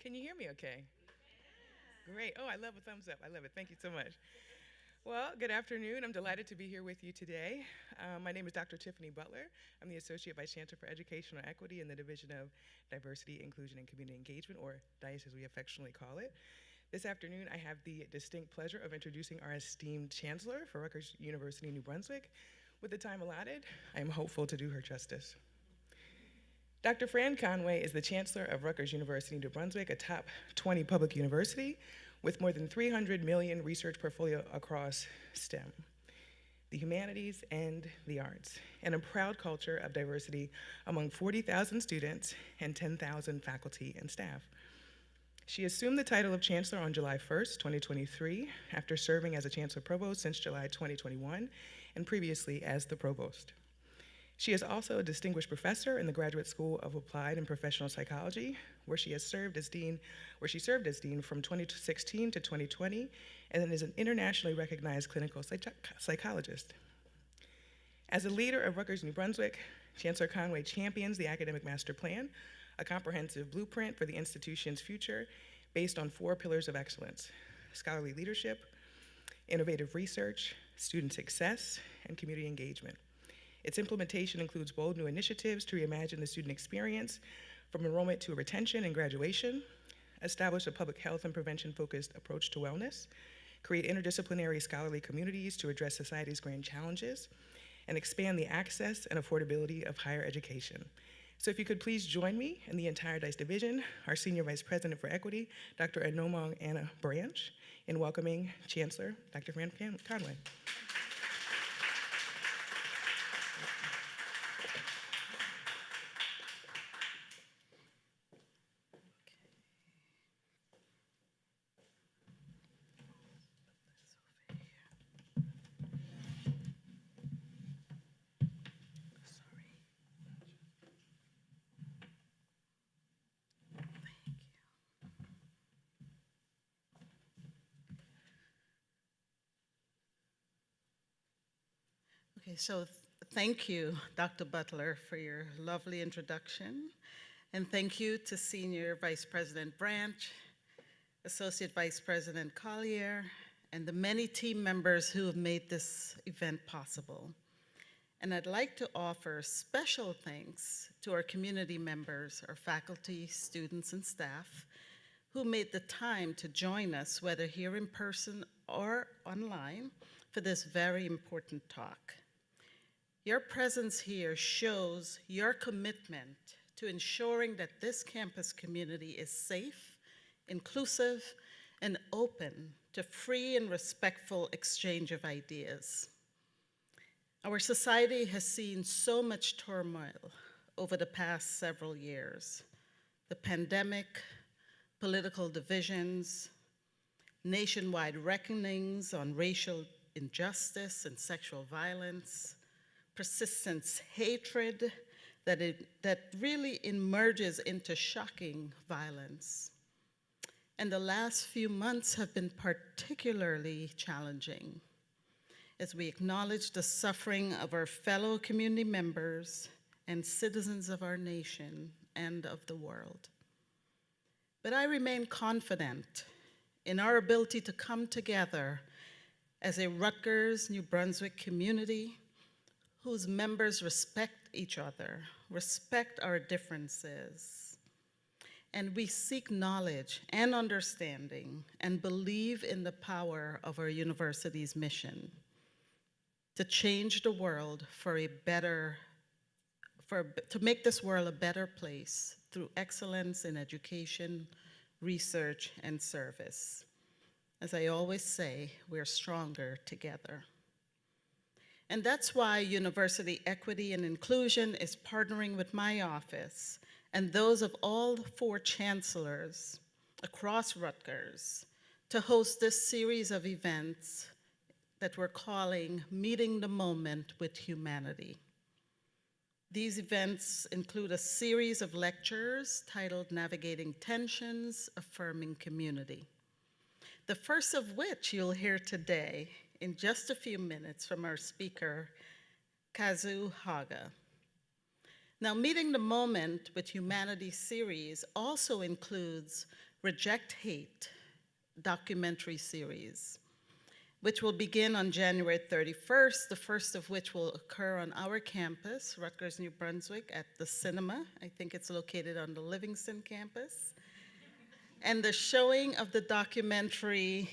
Can you hear me okay? Great. Oh, I love a thumbs up. I love it. Thank you so much. Well, good afternoon. I'm delighted to be here with you today. My name is Dr. Tiffany Butler. I'm the Associate Vice Chancellor for Educational Equity in the Division of Diversity, Inclusion, and Community Engagement, or DICE as we affectionately call it. This afternoon, I have the distinct pleasure of introducing our esteemed Chancellor for Rutgers University, New Brunswick. With the time allotted, I am hopeful to do her justice. Dr. Fran Conway is the Chancellor of Rutgers University, New Brunswick, a top 20 public university with more than 300 million research portfolio across STEM, the humanities and the arts, and a proud culture of diversity among 40,000 students and 10,000 faculty and staff. She assumed the title of Chancellor on July 1st, 2023, after serving as a Chancellor Provost since July 2021, and previously as the Provost. She is also a distinguished professor in the Graduate School of Applied and Professional Psychology, where she served as dean from 2016 to 2020, and then is an internationally recognized clinical psychologist. As a leader of Rutgers New Brunswick, Chancellor Conway champions the Academic Master Plan, a comprehensive blueprint for the institution's future based on 4 pillars of excellence: scholarly leadership, innovative research, student success, and community engagement. Its implementation includes bold new initiatives to reimagine the student experience from enrollment to retention and graduation, establish a public health and prevention-focused approach to wellness, create interdisciplinary scholarly communities to address society's grand challenges, and expand the access and affordability of higher education. So if you could please join me and the entire DICE division, our Senior Vice President for Equity, Dr. Enomong Anna Branch, in welcoming Chancellor Dr. Fran Conway. Okay, so thank you, Dr. Butler, for your lovely introduction. And thank you to Senior Vice President Branch, Associate Vice President Collier, and the many team members who have made this event possible. And I'd like to offer special thanks to our community members, our faculty, students, and staff who made the time to join us, whether here in person or online, for this very important talk. Your presence here shows your commitment to ensuring that this campus community is safe, inclusive, and open to free and respectful exchange of ideas. Our society has seen so much turmoil over the past several years: the pandemic, political divisions, nationwide reckonings on racial injustice and sexual violence, persistent hatred that really emerges into shocking violence. And the last few months have been particularly challenging as we acknowledge the suffering of our fellow community members and citizens of our nation and of the world. But I remain confident in our ability to come together as a Rutgers, New Brunswick community whose members respect each other, respect our differences, and we seek knowledge and understanding and believe in the power of our university's mission to change the world to make this world a better place through excellence in education, research, and service. As I always say, we're stronger together. And that's why University Equity and Inclusion is partnering with my office and those of all 4 chancellors across Rutgers to host this series of events that we're calling Meeting the Moment with Humanity. These events include a series of lectures titled Navigating Tensions, Affirming Community. The first of which you'll hear today in just a few minutes from our speaker, Kazu Haga. Now, Meeting the Moment with Humanity series also includes Reject Hate documentary series, which will begin on January 31st, the first of which will occur on our campus, Rutgers, New Brunswick, at the cinema. I think it's located on the Livingston campus. And the showing of the documentary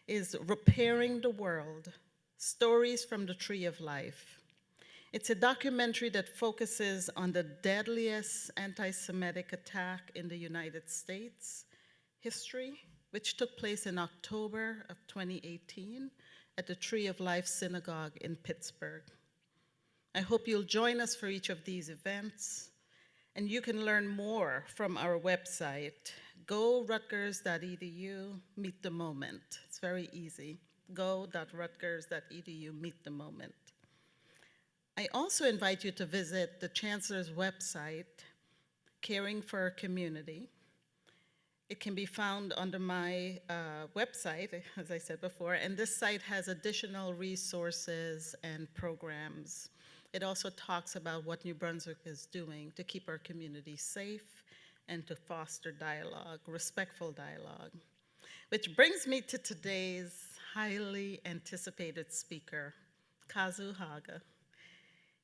is Repairing the World, Stories from the Tree of Life. It's a documentary that focuses on the deadliest anti-Semitic attack in the United States history, which took place in October of 2018 at the Tree of Life Synagogue in Pittsburgh. I hope you'll join us for each of these events, and you can learn more from our website, go.rutgers.edu, meet the moment. It's very easy, go.rutgers.edu, meet the moment. I also invite you to visit the Chancellor's website, Caring for Our Community. It can be found under my website, as I said before, and this site has additional resources and programs. It also talks about what New Brunswick is doing to keep our community safe and to foster dialogue, respectful dialogue. Which brings me to today's highly anticipated speaker, Kazu Haga.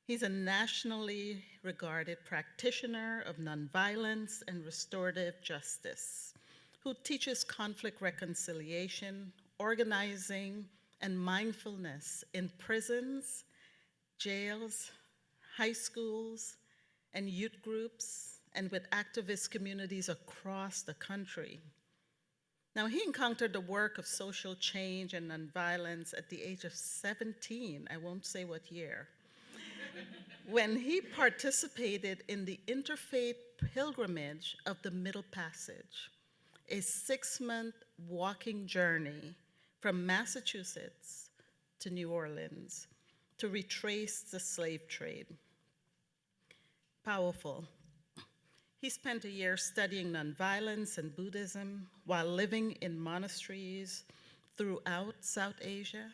He's a nationally regarded practitioner of nonviolence and restorative justice who teaches conflict reconciliation, organizing, and mindfulness in prisons, jails, high schools, and youth groups, and with activist communities across the country. Now, he encountered the work of social change and nonviolence at the age of 17, I won't say what year, when he participated in the Interfaith Pilgrimage of the Middle Passage, a 6-month walking journey from Massachusetts to New Orleans to retrace the slave trade. Powerful. He spent a year studying nonviolence and Buddhism while living in monasteries throughout South Asia,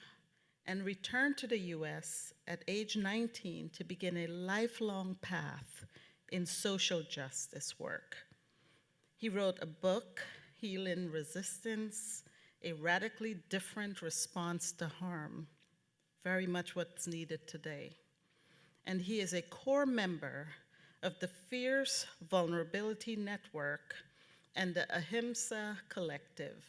and returned to the US at age 19 to begin a lifelong path in social justice work. He wrote a book, Healing Resistance, a radically different response to harm, very much what's needed today. And he is a core member of the Fierce Vulnerability Network and the Ahimsa Collective.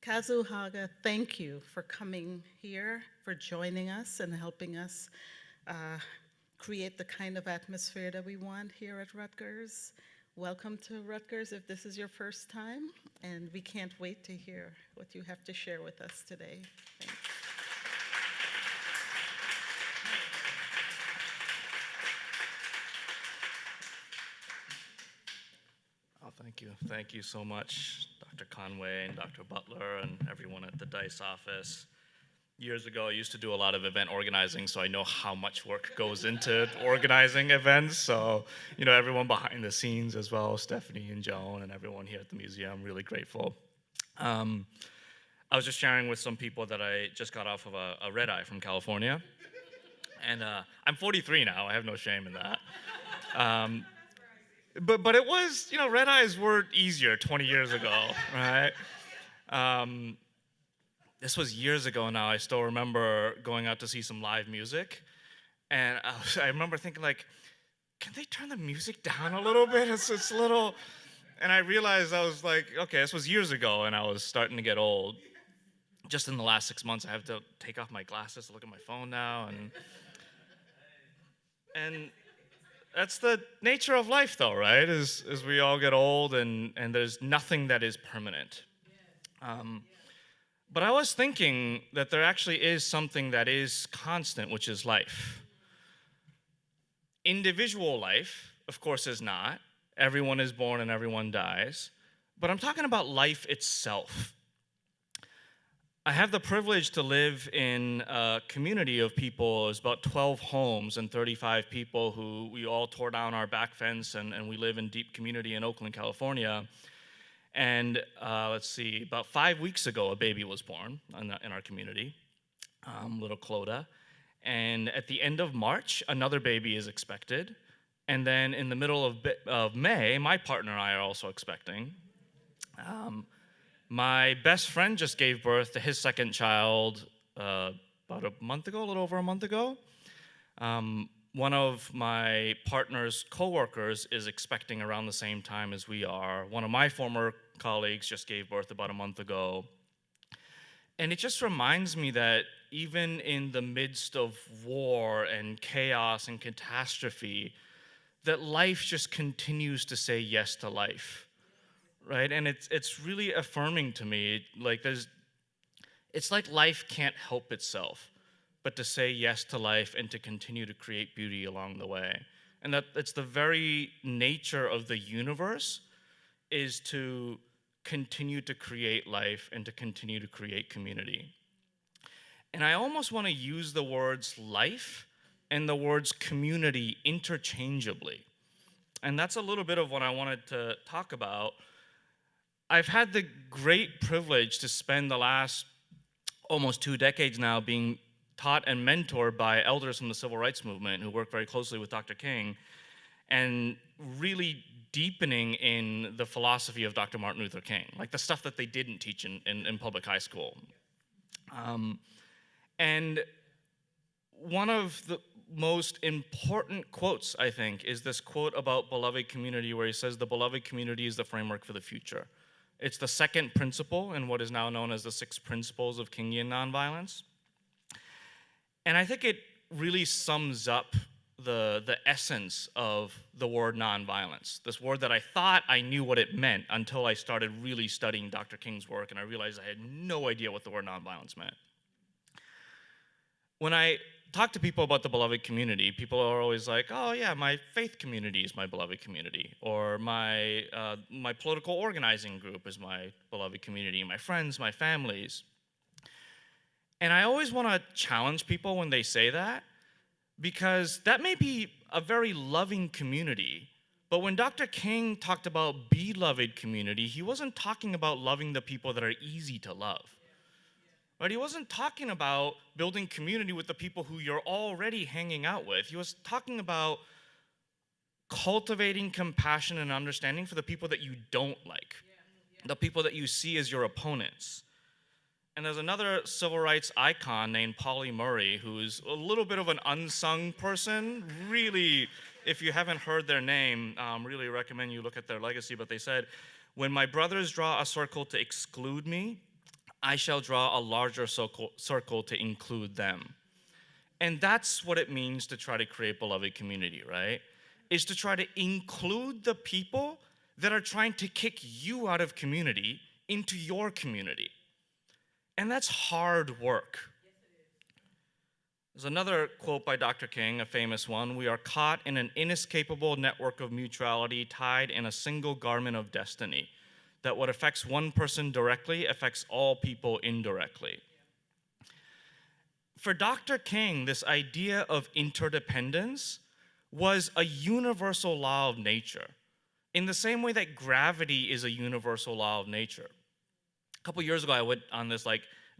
Kazu Haga, thank you for coming here, for joining us and helping us create the kind of atmosphere that we want here at Rutgers. Welcome to Rutgers if this is your first time, and we can't wait to hear what you have to share with us today. Thanks. Oh, thank you. Thank you so much, Dr. Conway and Dr. Butler and everyone at the DICE office. Years ago, I used to do a lot of event organizing, so I know how much work goes into organizing events. So, you know, everyone behind the scenes as well, Stephanie and Joan and everyone here at the museum, I'm really grateful. I was just sharing with some people that I just got off of a red eye from California. And I'm 43 now, I have no shame in that. But it was, you know, red eyes were easier 20 years ago, right? This was years ago now. I still remember going out to see some live music. And I remember thinking, like, can they turn the music down a little bit? It's a little... And I realized I was like, okay, this was years ago, and I was starting to get old. Just in the last 6 months, I have to take off my glasses to look at my phone now. And that's the nature of life, though, right? As we all get old, and there's nothing that is permanent. But I was thinking that there actually is something that is constant, which is life. Individual life, of course, is not. Everyone is born and everyone dies. But I'm talking about life itself. I have the privilege to live in a community of people. There's about 12 homes and 35 people who we all tore down our back fence, and we live in deep community in Oakland, California. And let's see, about 5 weeks ago, a baby was born in our community, little Clodagh. And at the end of March, another baby is expected. And then in the middle of May, my partner and I are also expecting. My best friend just gave birth to his second child about a month ago, a little over a month ago. One of my partner's coworkers is expecting around the same time as we are. One of my former colleagues just gave birth about a month ago. And it just reminds me that even in the midst of war and chaos and catastrophe, that life just continues to say yes to life, right? And it's really affirming to me. Like it's like life can't help itself but to say yes to life and to continue to create beauty along the way. And that it's the very nature of the universe is to continue to create life and to continue to create community. And I almost want to use the words life and the words community interchangeably. And that's a little bit of what I wanted to talk about. I've had the great privilege to spend the last almost 2 decades now being taught and mentored by elders from the civil rights movement who work very closely with Dr. King, and really deepening in the philosophy of Dr. Martin Luther King, like the stuff that they didn't teach in public high school. And one of the most important quotes, I think, is this quote about beloved community where he says, the beloved community is the framework for the future. It's the second principle in what is now known as the 6 principles of Kingian nonviolence. And I think it really sums up the essence of the word nonviolence, this word that I thought I knew what it meant until I started really studying Dr. King's work, and I realized I had no idea what the word nonviolence meant. When I talk to people about the beloved community, people are always like, oh yeah, my faith community is my beloved community, or my political organizing group is my beloved community, my friends, my families. And I always want to challenge people when they say that, because that may be a very loving community, but when Dr. King talked about beloved community, he wasn't talking about loving the people that are easy to love. Right? He wasn't talking about building community with the people who you're already hanging out with. He was talking about cultivating compassion and understanding for the people that you don't like, the people that you see as your opponents. And there's another civil rights icon named Pauli Murray, who's a little bit of an unsung person. Really, if you haven't heard their name, really recommend you look at their legacy. But they said, when my brothers draw a circle to exclude me, I shall draw a larger circle to include them. And that's what it means to try to create beloved community, right? Is to try to include the people that are trying to kick you out of community into your community. And that's hard work. There's another quote by Dr. King, a famous one. We are caught in an inescapable network of mutuality, tied in a single garment of destiny, that what affects one person directly affects all people indirectly. For Dr. King, this idea of interdependence was a universal law of nature, in the same way that gravity is a universal law of nature. A couple years ago, I went on this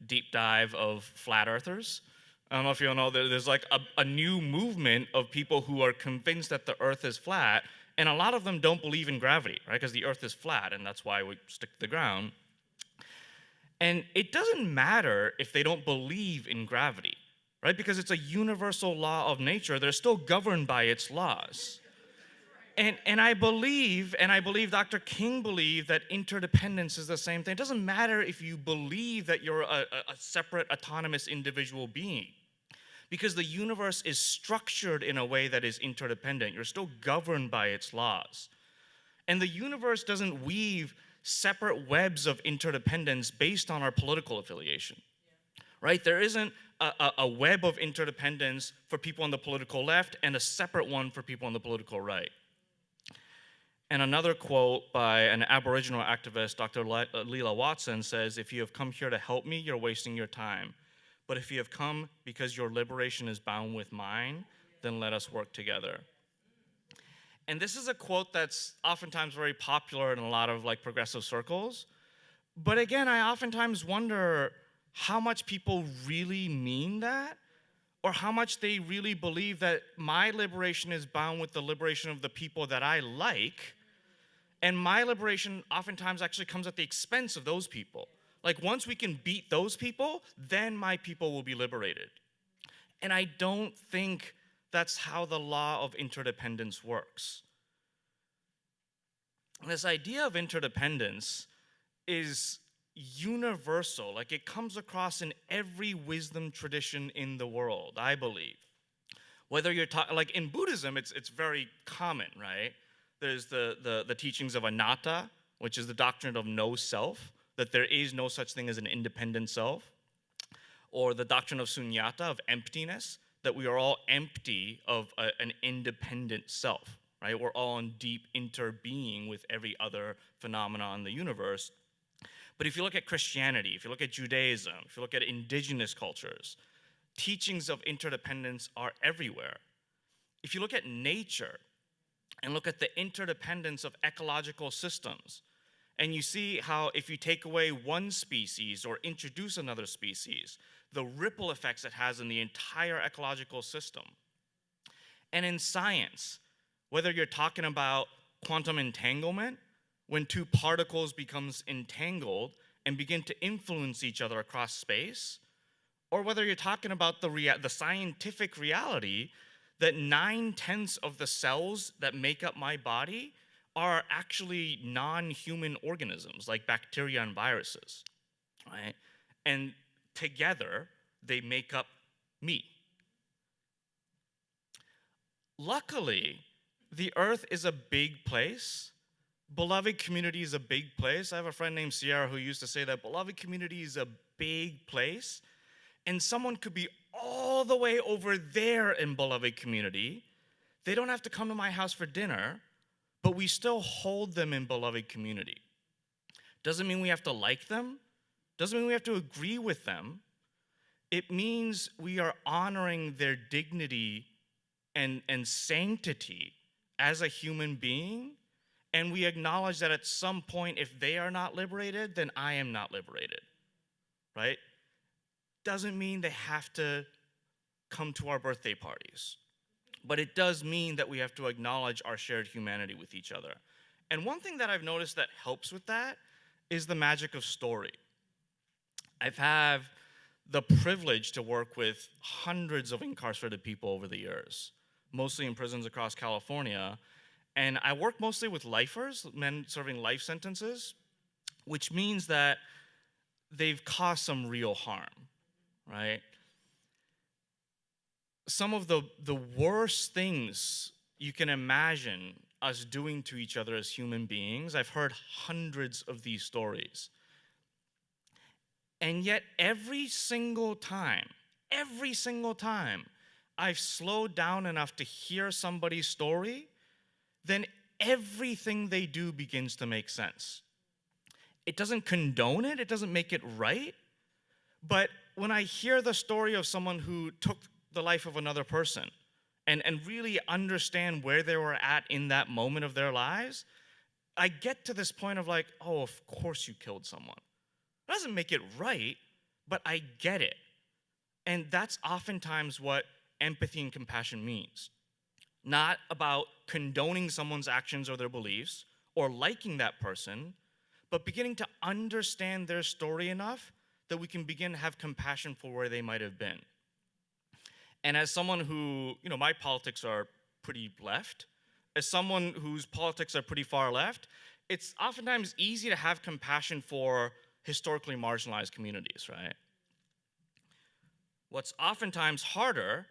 deep dive of flat earthers. I don't know if you all know, there's a new movement of people who are convinced that the earth is flat, and a lot of them don't believe in gravity, right? Because the earth is flat, and that's why we stick to the ground. And it doesn't matter if they don't believe in gravity, right? Because it's a universal law of nature. They're still governed by its laws. And I believe Dr. King believed that interdependence is the same thing. It doesn't matter if you believe that you're a separate, autonomous individual being, because the universe is structured in a way that is interdependent. You're still governed by its laws. And the universe doesn't weave separate webs of interdependence based on our political affiliation, right? There isn't a web of interdependence for people on the political left and a separate one for people on the political right. And another quote by an Aboriginal activist, Dr. Leela Watson, says, if you have come here to help me, you're wasting your time. But if you have come because your liberation is bound with mine, then let us work together. And this is a quote that's oftentimes very popular in a lot of progressive circles. But again, I oftentimes wonder how much people really mean that, or how much they really believe that my liberation is bound with the liberation of the people that I like, And my liberation oftentimes actually comes at the expense of those people. Like once we can beat those people, then my people will be liberated. And I don't think that's how the law of interdependence works. This idea of interdependence is universal. Like it comes across in every wisdom tradition in the world, I believe. Whether you're talking, like in Buddhism, it's very common, right? There's the teachings of anatta, which is the doctrine of no self, that there is no such thing as an independent self. Or the doctrine of sunyata, of emptiness, that we are all empty of an independent self, right? We're all in deep interbeing with every other phenomena in the universe. But if you look at Christianity, if you look at Judaism, if you look at indigenous cultures, teachings of interdependence are everywhere. If you look at nature and look at the interdependence of ecological systems, and you see how if you take away one species or introduce another species, the ripple effects it has in the entire ecological system. And in science, whether you're talking about quantum entanglement, when two particles becomes entangled and begin to influence each other across space, or whether you're talking about the scientific reality that 9/10 of the cells that make up my body are actually non-human organisms like bacteria and viruses, right? And together, they make up me. Luckily, the earth is a big place. Beloved community is a big place. I have a friend named Sierra who used to say that beloved community is a big place. And someone could be all the way over there in beloved community. They don't have to come to my house for dinner, but we still hold them in beloved community. Doesn't mean we have to like them. Doesn't mean we have to agree with them. It means we are honoring their dignity and sanctity as a human being, and we acknowledge that at some point, if they are not liberated, then I am not liberated, right? Doesn't mean they have to come to our birthday parties, but it does mean that we have to acknowledge our shared humanity with each other. And one thing that I've noticed that helps with that is the magic of story. I've had the privilege to work with hundreds of incarcerated people over the years, mostly in prisons across California. And I work mostly with lifers, men serving life sentences, which means that they've caused some real harm, right? Some of the worst things you can imagine us doing to each other as human beings, I've heard hundreds of these stories. And yet every single time I've slowed down enough to hear somebody's story, then everything they do begins to make sense. It doesn't condone it, it doesn't make it right, but when I hear the story of someone who took the life of another person and really understand where they were at in that moment of their lives, I get to this point of like, oh, of course you killed someone. It doesn't make it right, but I get it. And that's oftentimes what empathy and compassion means. Not about condoning someone's actions or their beliefs or liking that person, but beginning to understand their story enough that we can begin to have compassion for where they might have been. And as someone who, my politics are pretty left, as someone whose politics are pretty far left, it's oftentimes easy to have compassion for historically marginalized communities, right? What's oftentimes harder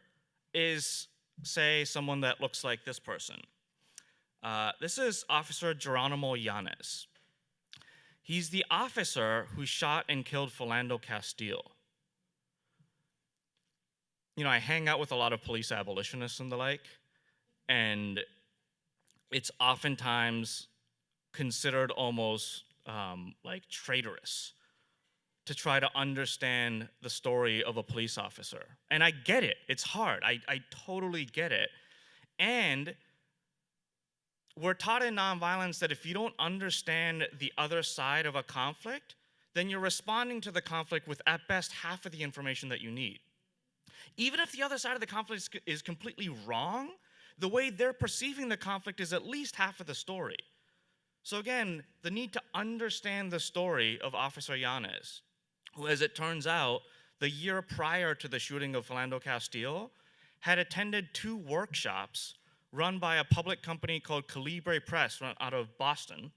is, say, someone that looks like this person. This is Officer Geronimo Yanez. He's the officer who shot and killed Philando Castile. I hang out with a lot of police abolitionists and the like, and it's oftentimes considered almost like traitorous to try to understand the story of a police officer. And I get it. It's hard. I totally get it. And we're taught in nonviolence that if you don't understand the other side of a conflict, then you're responding to the conflict with, at best, half of the information that you need. Even if the other side of the conflict is completely wrong, the way they're perceiving the conflict is at least half of the story. So again, the need to understand the story of Officer Yanez, who, as it turns out, the year prior to the shooting of Philando Castile, had attended 2 workshops run by a public company called Calibre Press out of Boston.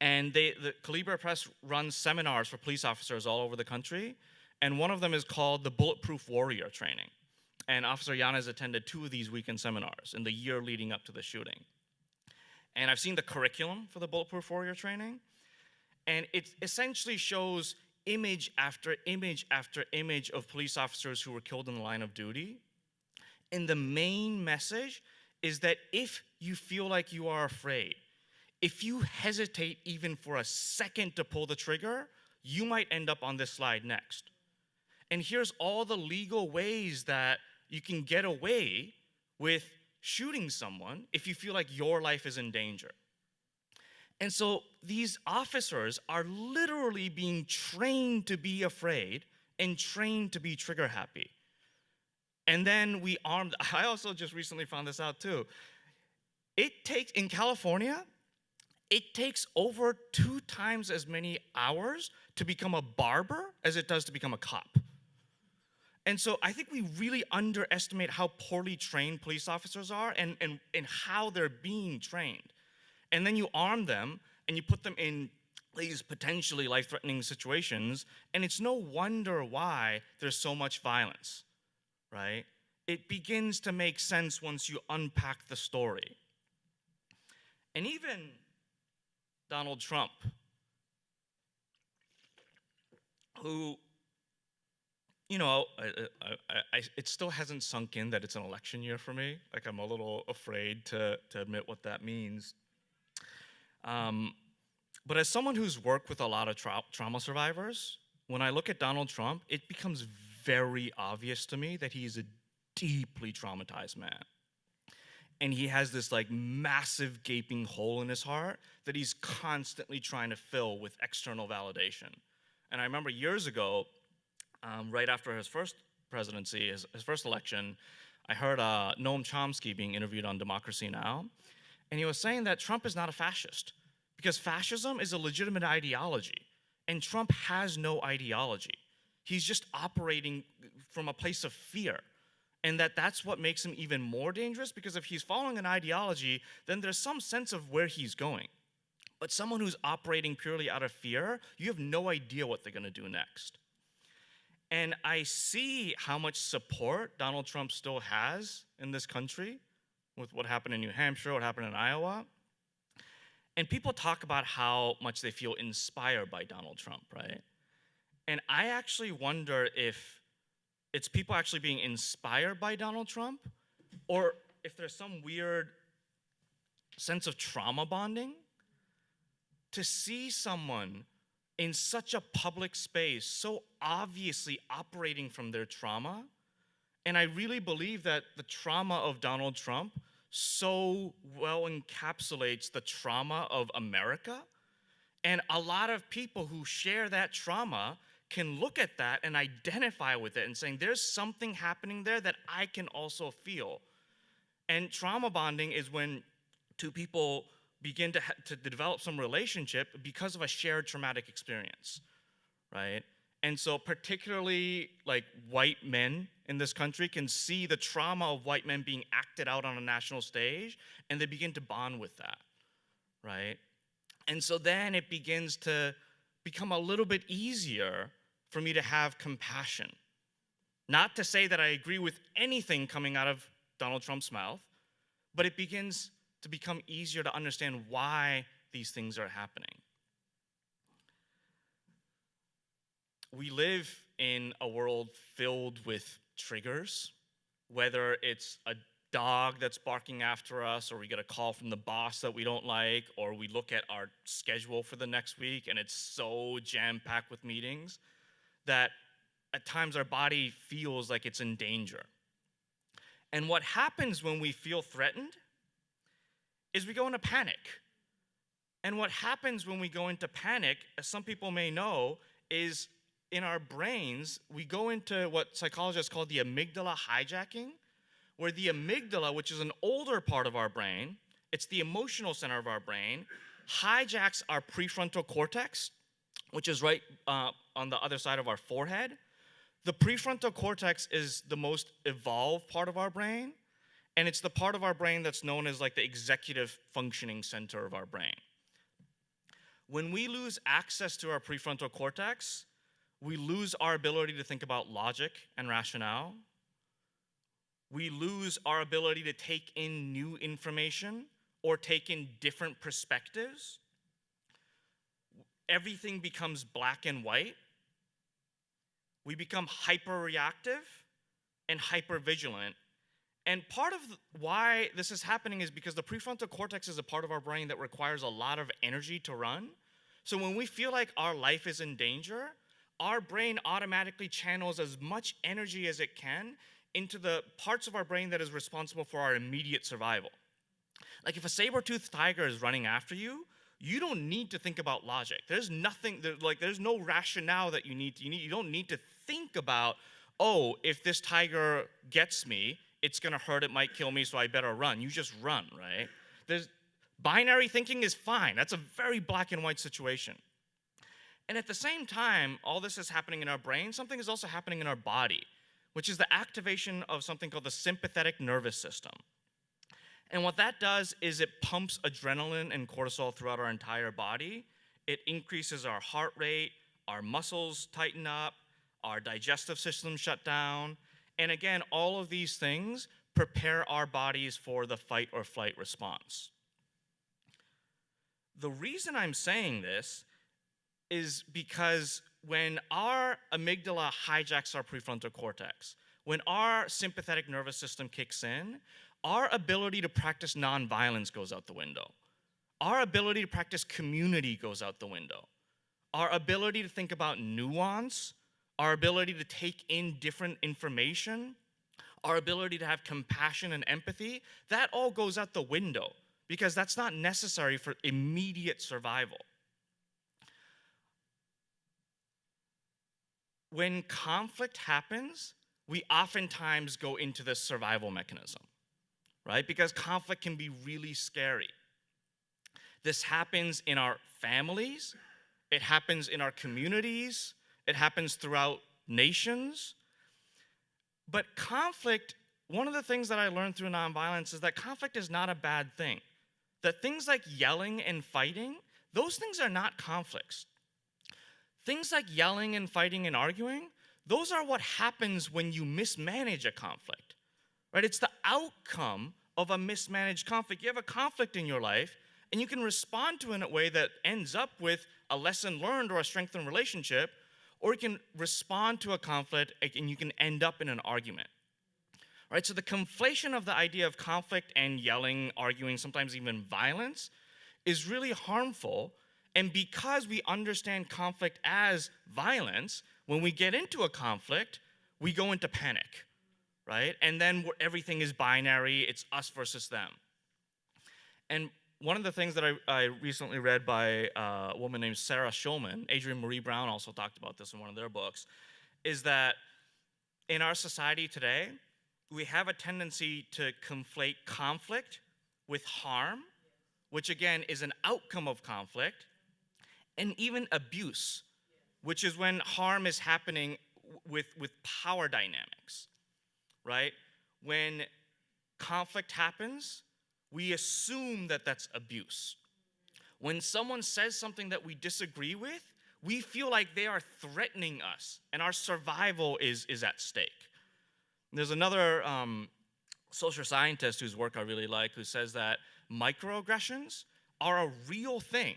And the Calibre Press runs seminars for police officers all over the country. And one of them is called the Bulletproof Warrior Training. And Officer Yanez attended 2 of these weekend seminars in the year leading up to the shooting. And I've seen the curriculum for the Bulletproof Warrior Training. And it essentially shows image after image after image of police officers who were killed in the line of duty. And the main message is that if you feel like you are afraid, if you hesitate even for a second to pull the trigger, you might end up on this slide next. And here's all the legal ways that you can get away with shooting someone if you feel like your life is in danger. And so these officers are literally being trained to be afraid and trained to be trigger happy. And then we armed, I also just recently found this out too. It takes, in California, it takes over 2 times as many hours to become a barber as it does to become a cop. And so I think we really underestimate how poorly trained police officers are and how they're being trained. And then you arm them and you put them in these potentially life-threatening situations, and it's no wonder why there's so much violence, right? It begins to make sense once you unpack the story. And even Donald Trump, who, you know, it still hasn't sunk in that it's an election year for me. Like, I'm a little afraid to admit what that means. But as someone who's worked with a lot of trauma survivors, when I look at Donald Trump, it becomes very obvious to me that he is a deeply traumatized man. And he has this like massive gaping hole in his heart that he's constantly trying to fill with external validation. And I remember years ago, right after his first presidency, his first election, I heard Noam Chomsky being interviewed on Democracy Now! And he was saying that Trump is not a fascist because fascism is a legitimate ideology, and Trump has no ideology. He's just operating from a place of fear. And that's what makes him even more dangerous, because if he's following an ideology, then there's some sense of where he's going. But someone who's operating purely out of fear, you have no idea what they're gonna do next. And I see how much support Donald Trump still has in this country with what happened in New Hampshire, what happened in Iowa. And people talk about how much they feel inspired by Donald Trump, right? And I actually wonder if it's people actually being inspired by Donald Trump, or if there's some weird sense of trauma bonding to see someone in such a public space so obviously operating from their trauma. And I really believe that the trauma of Donald Trump so well encapsulates the trauma of America. And a lot of people who share that trauma can look at that and identify with it and saying, there's something happening there that I can also feel. And trauma bonding is when 2 people begin to develop some relationship because of a shared traumatic experience, right? And so particularly like white men in this country can see the trauma of white men being acted out on a national stage, and they begin to bond with that, right? And so then it begins to become a little bit easier for me to have compassion. Not to say that I agree with anything coming out of Donald Trump's mouth, but it begins to become easier to understand why these things are happening. We live in a world filled with triggers, whether it's a dog that's barking after us, or we get a call from the boss that we don't like, or we look at our schedule for the next week and it's so jam-packed with meetings that at times our body feels like it's in danger. And what happens when we feel threatened is we go into panic. And what happens when we go into panic, as some people may know, is in our brains, we go into what psychologists call the amygdala hijacking, where the amygdala, which is an older part of our brain, it's the emotional center of our brain, hijacks our prefrontal cortex, which is right on the other side of our forehead. The prefrontal cortex is the most evolved part of our brain, and it's the part of our brain that's known as like the executive functioning center of our brain. When we lose access to our prefrontal cortex, we lose our ability to think about logic and rationale. We lose our ability to take in new information or take in different perspectives. Everything becomes black and white. We become hyper-reactive and hyper-vigilant. And part of why this is happening is because the prefrontal cortex is a part of our brain that requires a lot of energy to run. So when we feel like our life is in danger, our brain automatically channels as much energy as it can into the parts of our brain that is responsible for our immediate survival. Like if a saber-toothed tiger is running after you, you don't need to think about logic. There's nothing, there's no rationale that you don't need to think about, oh, if this tiger gets me, it's gonna hurt, it might kill me, so I better run. You just run, right? Binary thinking is fine. That's a very black and white situation. And at the same time, all this is happening in our brain, something is also happening in our body, which is the activation of something called the sympathetic nervous system. And what that does is it pumps adrenaline and cortisol throughout our entire body. It increases our heart rate, our muscles tighten up, our digestive system shut down. And again, all of these things prepare our bodies for the fight or flight response. The reason I'm saying this is because when our amygdala hijacks our prefrontal cortex, when our sympathetic nervous system kicks in, our ability to practice nonviolence goes out the window. Our ability to practice community goes out the window. Our ability to think about nuance, our ability to take in different information, our ability to have compassion and empathy, that all goes out the window because that's not necessary for immediate survival. When conflict happens, we oftentimes go into this survival mechanism, right? Because conflict can be really scary. This happens in our families, it happens in our communities, it happens throughout nations. But conflict, one of the things that I learned through nonviolence is that conflict is not a bad thing. That things like yelling and fighting, those things are not conflicts. Things like yelling and fighting and arguing, those are what happens when you mismanage a conflict, right? It's the outcome of a mismanaged conflict. You have a conflict in your life, and you can respond to it in a way that ends up with a lesson learned or a strengthened relationship, or you can respond to a conflict and you can end up in an argument. Right? So the conflation of the idea of conflict and yelling, arguing, sometimes even violence, is really harmful. And because we understand conflict as violence, when we get into a conflict, we go into panic, right? And then everything is binary, it's us versus them. And one of the things that I recently read by a woman named Sarah Schulman, Adrienne Marie Brown also talked about this in one of their books, is that in our society today, we have a tendency to conflate conflict with harm, which again is an outcome of conflict, and even abuse, which is when harm is happening with power dynamics, right? When conflict happens, we assume that that's abuse. When someone says something that we disagree with, we feel like they are threatening us and our survival is at stake. There's another social scientist whose work I really like who says that microaggressions are a real thing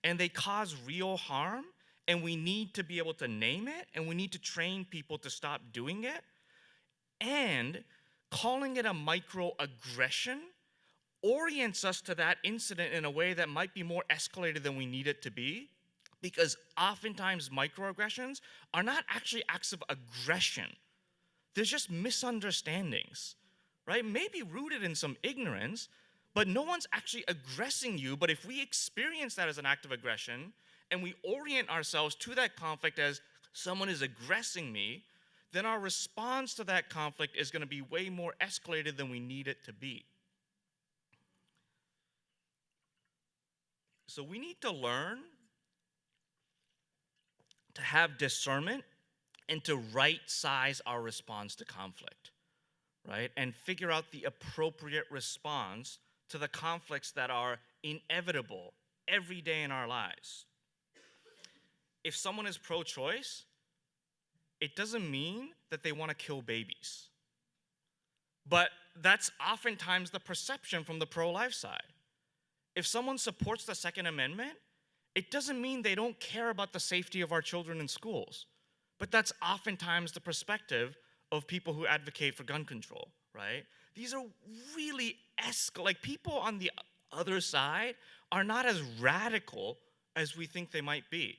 and they cause real harm, and we need to be able to name it and we need to train people to stop doing it. And calling it a microaggression orients us to that incident in a way that might be more escalated than we need it to be, because oftentimes microaggressions are not actually acts of aggression. There's just misunderstandings, right? Maybe rooted in some ignorance, but no one's actually aggressing you. But if we experience that as an act of aggression and we orient ourselves to that conflict as someone is aggressing me, then our response to that conflict is going to be way more escalated than we need it to be. So we need to learn to have discernment and to right size our response to conflict, right? And figure out the appropriate response to the conflicts that are inevitable every day in our lives. If someone is pro-choice, it doesn't mean that they want to kill babies. But that's oftentimes the perception from the pro-life side. If someone supports the Second Amendment, it doesn't mean they don't care about the safety of our children in schools. But that's oftentimes the perspective of people who advocate for gun control, right? These are really like people on the other side are not as radical as we think they might be.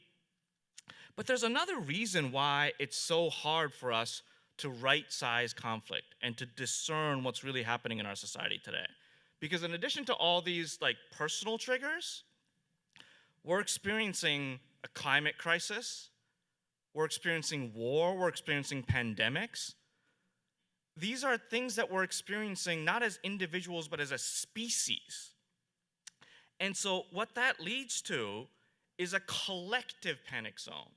But there's another reason why it's so hard for us to right-size conflict and to discern what's really happening in our society today. Because in addition to all these like personal triggers, we're experiencing a climate crisis, we're experiencing war, we're experiencing pandemics. These are things that we're experiencing not as individuals, but as a species. And so what that leads to is a collective panic zone.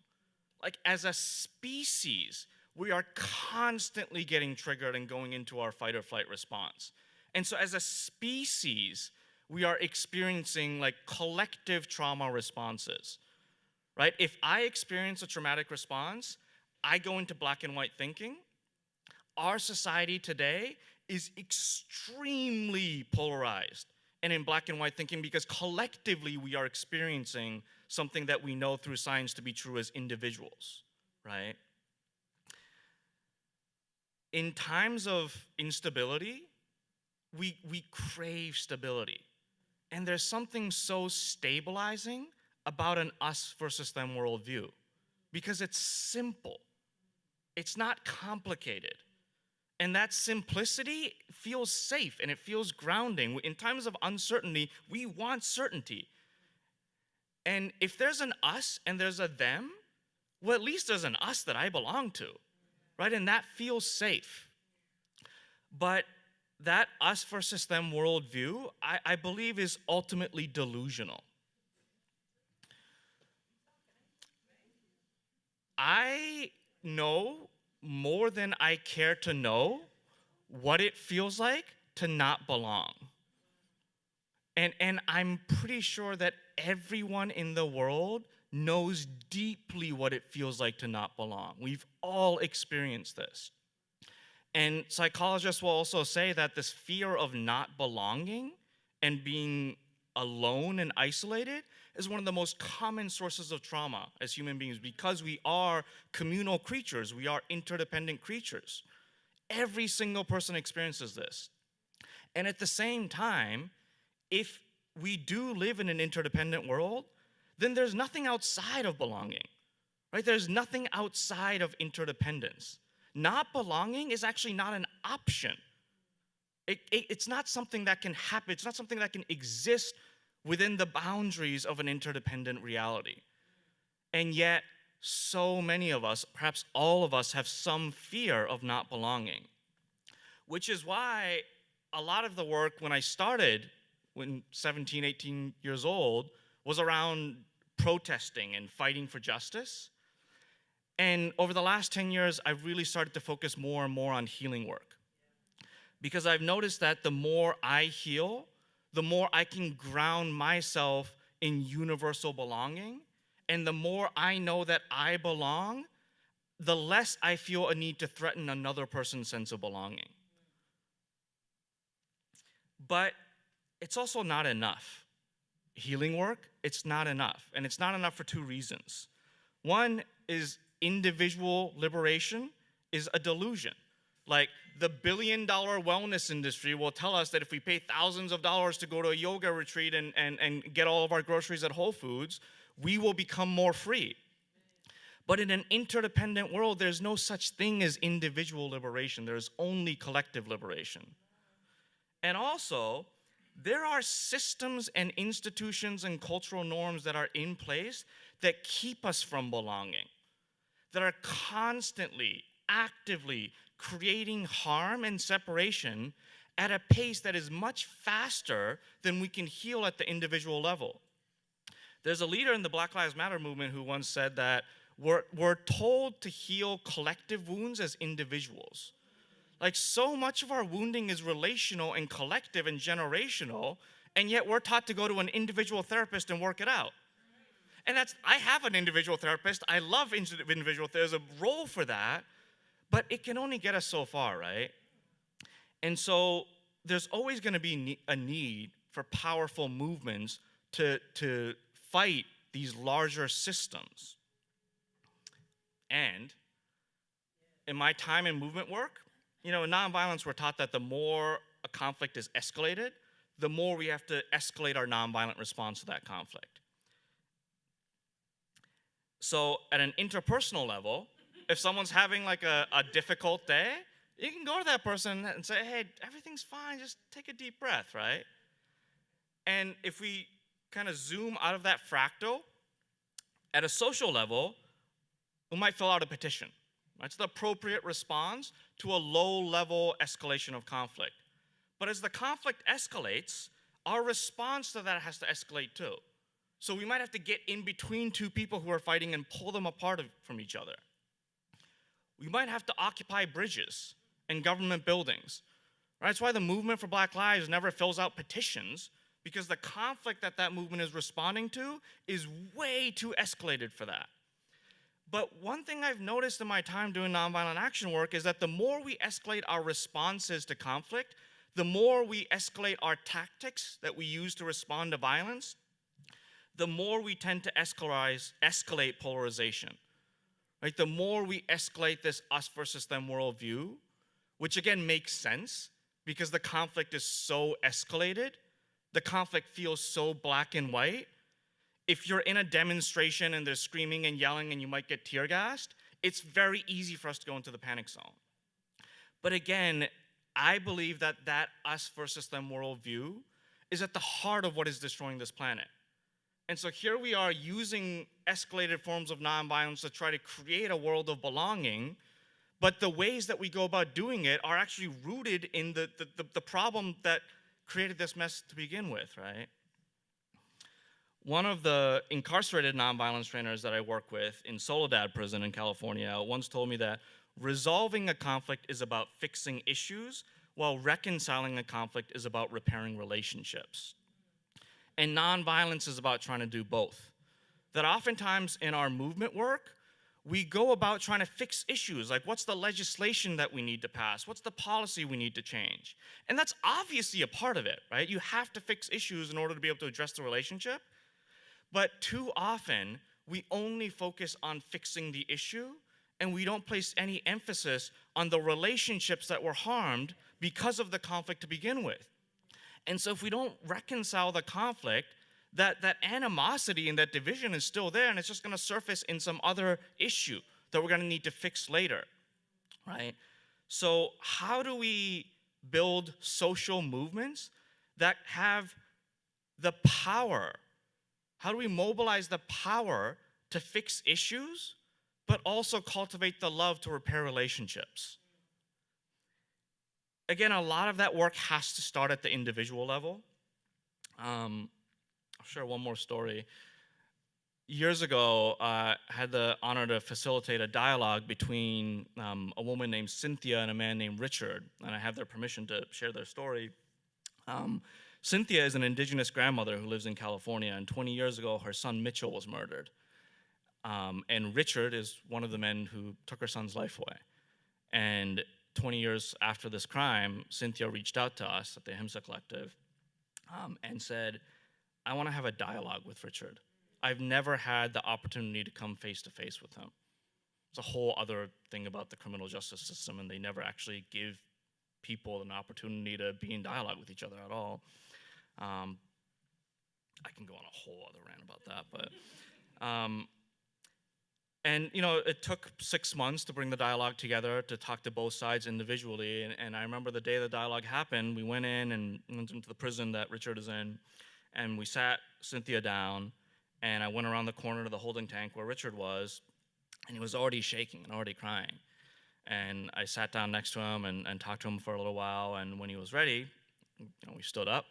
Like as a species, we are constantly getting triggered and going into our fight or flight response. And so as a species, we are experiencing like collective trauma responses, right? If I experience a traumatic response, I go into black and white thinking. Our society today is extremely polarized and in black and white thinking because collectively we are experiencing something that we know through science to be true as individuals, right? In times of instability, we crave stability. And there's something so stabilizing about an us versus them worldview because it's simple. It's not complicated. And that simplicity feels safe and it feels grounding. In times of uncertainty, we want certainty. And if there's an us and there's a them, well, at least there's an us that I belong to, right? And that feels safe. But that us versus them worldview, I believe, is ultimately delusional. I know more than I care to know what it feels like to not belong. And I'm pretty sure that everyone in the world knows deeply what it feels like to not belong. We've all experienced this. And psychologists will also say that this fear of not belonging and being alone and isolated is one of the most common sources of trauma as human beings because we are communal creatures, we are interdependent creatures. Every single person experiences this. And at the same time, if we do live in an interdependent world, then there's nothing outside of belonging, right? There's nothing outside of interdependence. Not belonging is actually not an option. It's not something that can happen. It's not something that can exist within the boundaries of an interdependent reality. And yet, so many of us, perhaps all of us, have some fear of not belonging, which is why a lot of the work when I started, when 17, 18 years old, was around protesting and fighting for justice. And over the last 10 years, I've really started to focus more and more on healing work. Because I've noticed that the more I heal, the more I can ground myself in universal belonging. And the more I know that I belong, the less I feel a need to threaten another person's sense of belonging. But it's also not enough. Healing work, it's not enough. And it's not enough for two reasons. One is individual liberation is a delusion. Like the billion-dollar wellness industry will tell us that if we pay thousands of dollars to go to a yoga retreat and get all of our groceries at Whole Foods, we will become more free. But in an interdependent world, there's no such thing as individual liberation. There's only collective liberation. And also, there are systems and institutions and cultural norms that are in place that keep us from belonging, that are constantly, actively creating harm and separation at a pace that is much faster than we can heal at the individual level. There's a leader in the Black Lives Matter movement who once said that we're told to heal collective wounds as individuals. Like, so much of our wounding is relational and collective and generational, and yet we're taught to go to an individual therapist and work it out. And I have an individual therapist. I love individual therapy. There's a role for that, but it can only get us so far, right? And so there's always going to be a need for powerful movements to fight these larger systems. And in my time in movement work, in nonviolence, we're taught that the more a conflict is escalated, the more we have to escalate our nonviolent response to that conflict. So at an interpersonal level, if someone's having like a difficult day, you can go to that person and say, hey, everything's fine, just take a deep breath, right? And if we kind of zoom out of that fractal, at a social level, we might fill out a petition. That's the appropriate response to a low-level escalation of conflict. But as the conflict escalates, our response to that has to escalate too. So we might have to get in between two people who are fighting and pull them apart from each other. We might have to occupy bridges and government buildings. Right? That's why the movement for Black Lives never fills out petitions, because the conflict that movement is responding to is way too escalated for that. But one thing I've noticed in my time doing nonviolent action work is that the more we escalate our responses to conflict, the more we escalate our tactics that we use to respond to violence, the more we tend to escalate polarization. Right? The more we escalate this us versus them worldview, which again makes sense because the conflict is so escalated, the conflict feels so black and white. If you're in a demonstration and there's screaming and yelling and you might get tear gassed, it's very easy for us to go into the panic zone. But again, I believe that us versus them worldview is at the heart of what is destroying this planet. And so here we are using escalated forms of nonviolence to try to create a world of belonging, but the ways that we go about doing it are actually rooted in the problem that created this mess to begin with, right? One of the incarcerated nonviolence trainers that I work with in Soledad prison in California once told me that resolving a conflict is about fixing issues, while reconciling a conflict is about repairing relationships. And nonviolence is about trying to do both. That oftentimes in our movement work, we go about trying to fix issues, like what's the legislation that we need to pass? What's the policy we need to change? And that's obviously a part of it, right? You have to fix issues in order to be able to address the relationship. But too often, we only focus on fixing the issue, and we don't place any emphasis on the relationships that were harmed because of the conflict to begin with. And so if we don't reconcile the conflict, that animosity and that division is still there, and it's just going to surface in some other issue that we're going to need to fix later, right? So how do we build social movements that have the power? How do we mobilize the power to fix issues, but also cultivate the love to repair relationships? Again, a lot of that work has to start at the individual level. I'll share one more story. Years ago, I had the honor to facilitate a dialogue between a woman named Cynthia and a man named Richard, and I have their permission to share their story. Cynthia is an indigenous grandmother who lives in California, and 20 years ago, her son Mitchell was murdered. And Richard is one of the men who took her son's life away. And 20 years after this crime, Cynthia reached out to us at the Ahimsa Collective and said, I want to have a dialogue with Richard. I've never had the opportunity to come face to face with him. It's a whole other thing about the criminal justice system, and they never actually give people an opportunity to be in dialogue with each other at all. I can go on a whole other rant about that, but and it took 6 months to bring the dialogue together, to talk to both sides individually. And I remember the day the dialogue happened, we went in and went into the prison that Richard is in, and we sat Cynthia down, and I went around the corner to the holding tank where Richard was, and he was already shaking and already crying. And I sat down next to him and talked to him for a little while, and when he was ready, we stood up,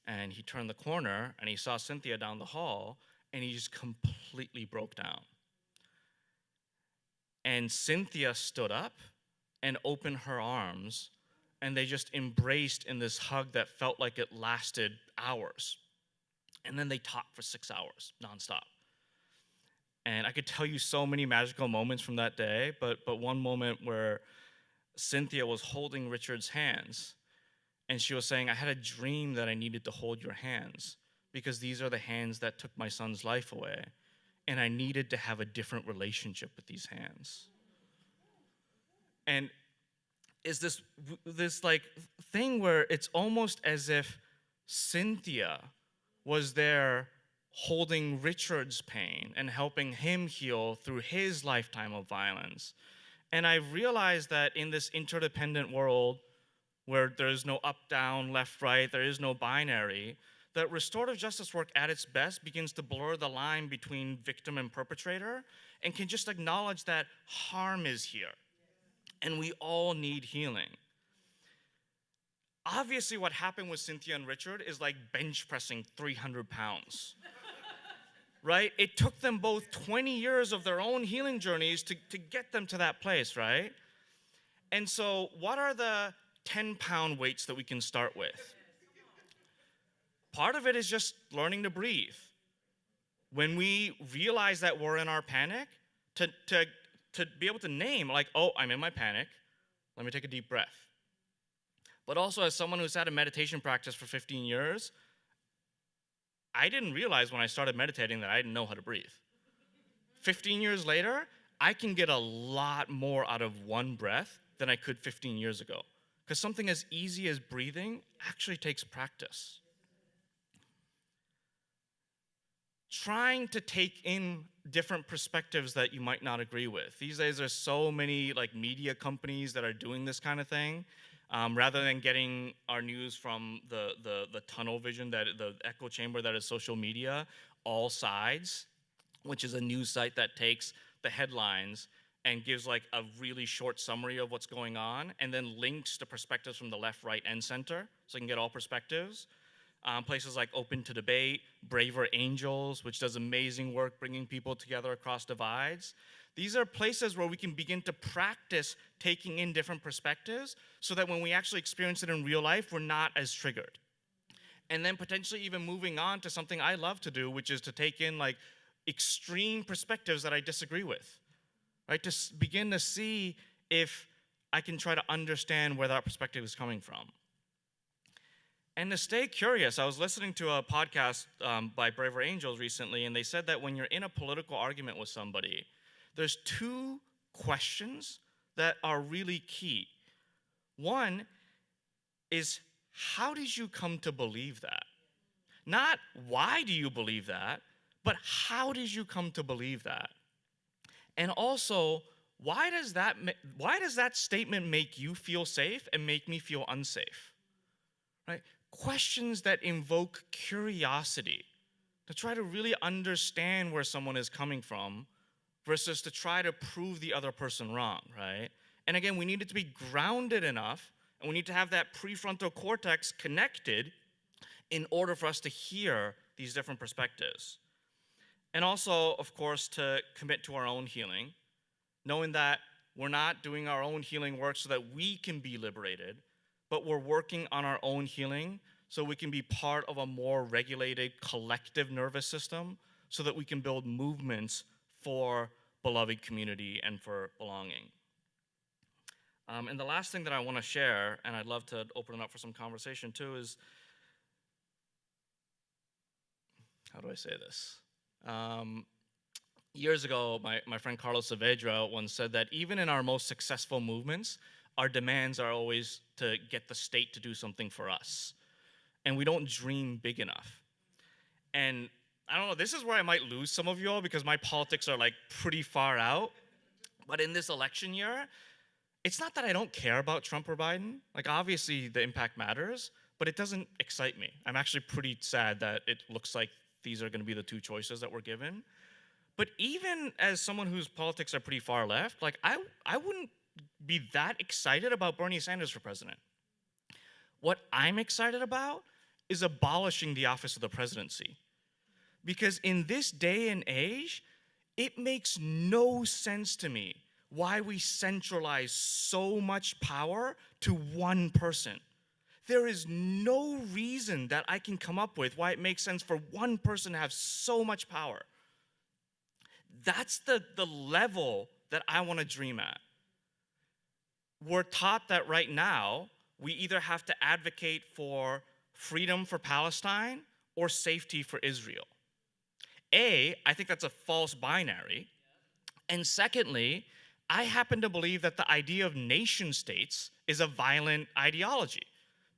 and he turned the corner, and he saw Cynthia down the hall, and he just completely broke down. And Cynthia stood up and opened her arms, and they just embraced in this hug that felt like it lasted hours. And then they talked for 6 hours nonstop. And I could tell you so many magical moments from that day, but one moment where Cynthia was holding Richard's hands, and she was saying, I had a dream that I needed to hold your hands because these are the hands that took my son's life away, and I needed to have a different relationship with these hands. And is this like thing where it's almost as if Cynthia was there holding Richard's pain and helping him heal through his lifetime of violence. And I realized that in this interdependent world where there's no up, down, left, right, there is no binary, that restorative justice work at its best begins to blur the line between victim and perpetrator and can just acknowledge that harm is here and we all need healing. Obviously, what happened with Cynthia and Richard is like bench pressing 300 pounds. Right? It took them both 20 years of their own healing journeys to get them to that place, right? And so what are the 10-pound weights that we can start with? Part of it is just learning to breathe. When we realize that we're in our panic, to be able to name, like, oh, I'm in my panic, let me take a deep breath. But also, as someone who's had a meditation practice for 15 years, I didn't realize when I started meditating that I didn't know how to breathe. 15 years later, I can get a lot more out of one breath than I could 15 years ago. Because something as easy as breathing actually takes practice. Trying to take in different perspectives that you might not agree with. These days, there's so many like media companies that are doing this kind of thing. Rather than getting our news from the tunnel vision, the echo chamber that is social media, All Sides, which is a news site that takes the headlines and gives like a really short summary of what's going on, and then links to perspectives from the left, right, and center, so you can get all perspectives. Places like Open to Debate, Braver Angels, which does amazing work bringing people together across divides. These are places where we can begin to practice taking in different perspectives so that when we actually experience it in real life, we're not as triggered. And then potentially even moving on to something I love to do, which is to take in like extreme perspectives that I disagree with, right? To begin to see if I can try to understand where that perspective is coming from. And to stay curious, I was listening to a podcast by Braver Angels recently, and they said that when you're in a political argument with somebody, there's two questions that are really key. One is, how did you come to believe that? Not why do you believe that, but how did you come to believe that? And also, why does that statement make you feel safe and make me feel unsafe? Right? Questions that invoke curiosity to try to really understand where someone is coming from versus to try to prove the other person wrong, right? And again, we need it to be grounded enough, and we need to have that prefrontal cortex connected in order for us to hear these different perspectives. And also, of course, to commit to our own healing, knowing that we're not doing our own healing work so that we can be liberated, but we're working on our own healing so we can be part of a more regulated collective nervous system so that we can build movements for beloved community and for belonging. And the last thing that I want to share, and I'd love to open it up for some conversation too, is, how do I say this? Years ago, my friend Carlos Saavedra once said that even in our most successful movements, our demands are always to get the state to do something for us. And we don't dream big enough. And I don't know, this is where I might lose some of you all because my politics are like pretty far out. But in this election year, it's not that I don't care about Trump or Biden. Like obviously the impact matters, but it doesn't excite me. I'm actually pretty sad that it looks like these are gonna be the two choices that we're given. But even as someone whose politics are pretty far left, like I wouldn't be that excited about Bernie Sanders for president. What I'm excited about is abolishing the office of the presidency. Because in this day and age, it makes no sense to me why we centralize so much power to one person. There is no reason that I can come up with why it makes sense for one person to have so much power. That's the level that I want to dream at. We're taught that right now, we either have to advocate for freedom for Palestine or safety for Israel. I think that's a false binary. And secondly, I happen to believe that the idea of nation states is a violent ideology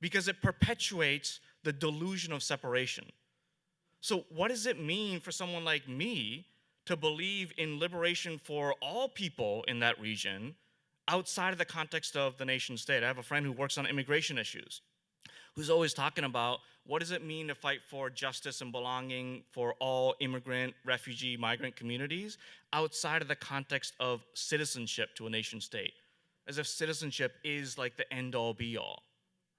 because it perpetuates the delusion of separation. So what does it mean for someone like me to believe in liberation for all people in that region outside of the context of the nation state? I have a friend who works on immigration issues, who's always talking about what does it mean to fight for justice and belonging for all immigrant, refugee, migrant communities outside of the context of citizenship to a nation state, as if citizenship is like the end-all be-all,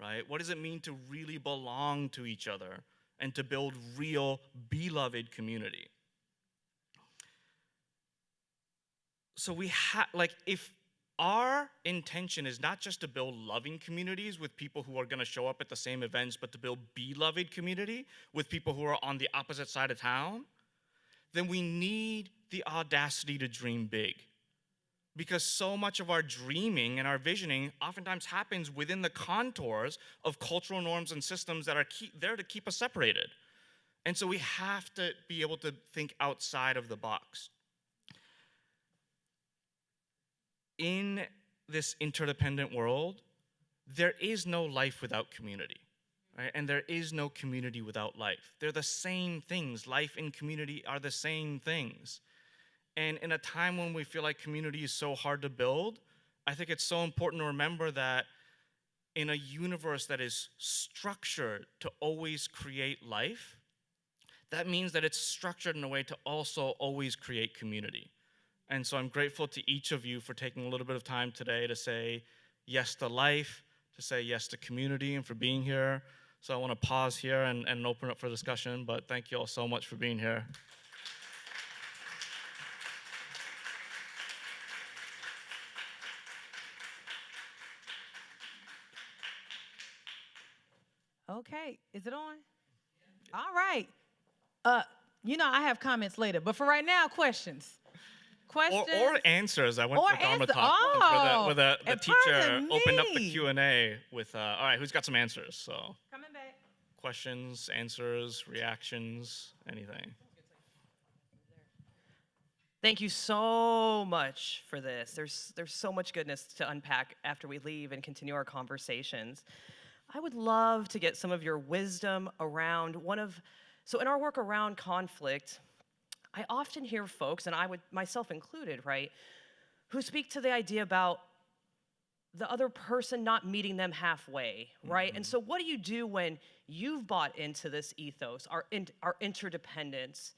right? What does it mean to really belong to each other and to build real, beloved community? So we have, like, if our intention is not just to build loving communities with people who are going to show up at the same events, but to build beloved community with people who are on the opposite side of town, then we need the audacity to dream big. Because so much of our dreaming and our visioning oftentimes happens within the contours of cultural norms and systems that are there to keep us separated. And so we have to be able to think outside of the box. In this interdependent world, there is no life without community, right? And there is no community without life. They're the same things. Life and community are the same things. And in a time when we feel like community is so hard to build, I think it's so important to remember that in a universe that is structured to always create life, that means that it's structured in a way to also always create community. And so I'm grateful to each of you for taking a little bit of time today to say yes to life, to say yes to community, and for being here. So I want to pause here and open up for discussion, but thank you all so much for being here. Okay, is it on? All right. I have comments later, but for right now, questions. Questions. Or answers. I went Or with Dharma answer- Talk where the and teacher pardon opened up the me. Q&A with, all right, who's got some answers? So Coming back. questions, answers, reactions, anything. Thank you so much for this. There's so much goodness to unpack after we leave and continue our conversations. I would love to get some of your wisdom around so in our work around conflict, I often hear folks, and I would, myself included, right, who speak to the idea about the other person not meeting them halfway, right? Mm-hmm. And so what do you do when you've bought into this ethos, our interdependence,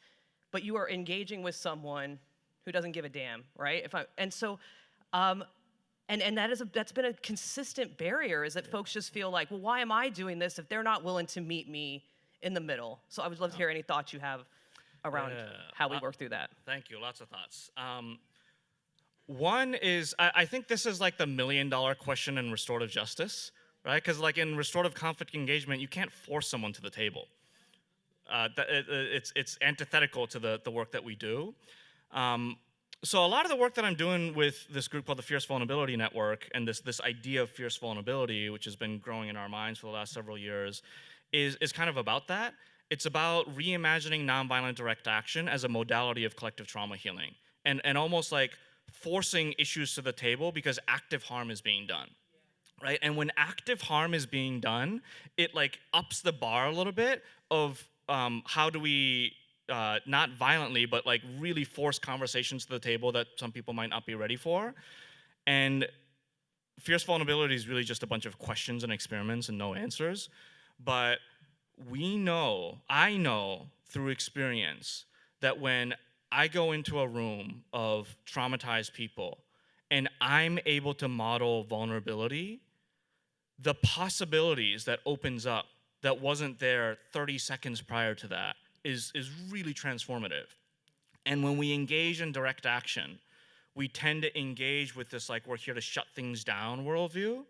but you are engaging with someone who doesn't give a damn, right? And that's been a consistent barrier, is that folks just feel like, well, why am I doing this if they're not willing to meet me in the middle? So I would love to hear any thoughts you have around how we work through that. Thank you, lots of thoughts. One is, I think this is like the $1 million question in restorative justice, right? Because like in restorative conflict engagement, you can't force someone to the table. It's antithetical to the work that we do. So a lot of the work that I'm doing with this group called the Fierce Vulnerability Network, and this idea of fierce vulnerability, which has been growing in our minds for the last several years, is kind of about that. It's about reimagining nonviolent direct action as a modality of collective trauma healing, and almost like forcing issues to the table because active harm is being done, right? And when active harm is being done, it like ups the bar a little bit of how do we not violently, but like really force conversations to the table that some people might not be ready for. And fierce vulnerability is really just a bunch of questions and experiments and no answers. But I know through experience that when I go into a room of traumatized people and I'm able to model vulnerability, the possibilities that opens up that wasn't there 30 seconds prior to that is really transformative. And when we engage in direct action, we tend to engage with this like we're here to shut things down worldview.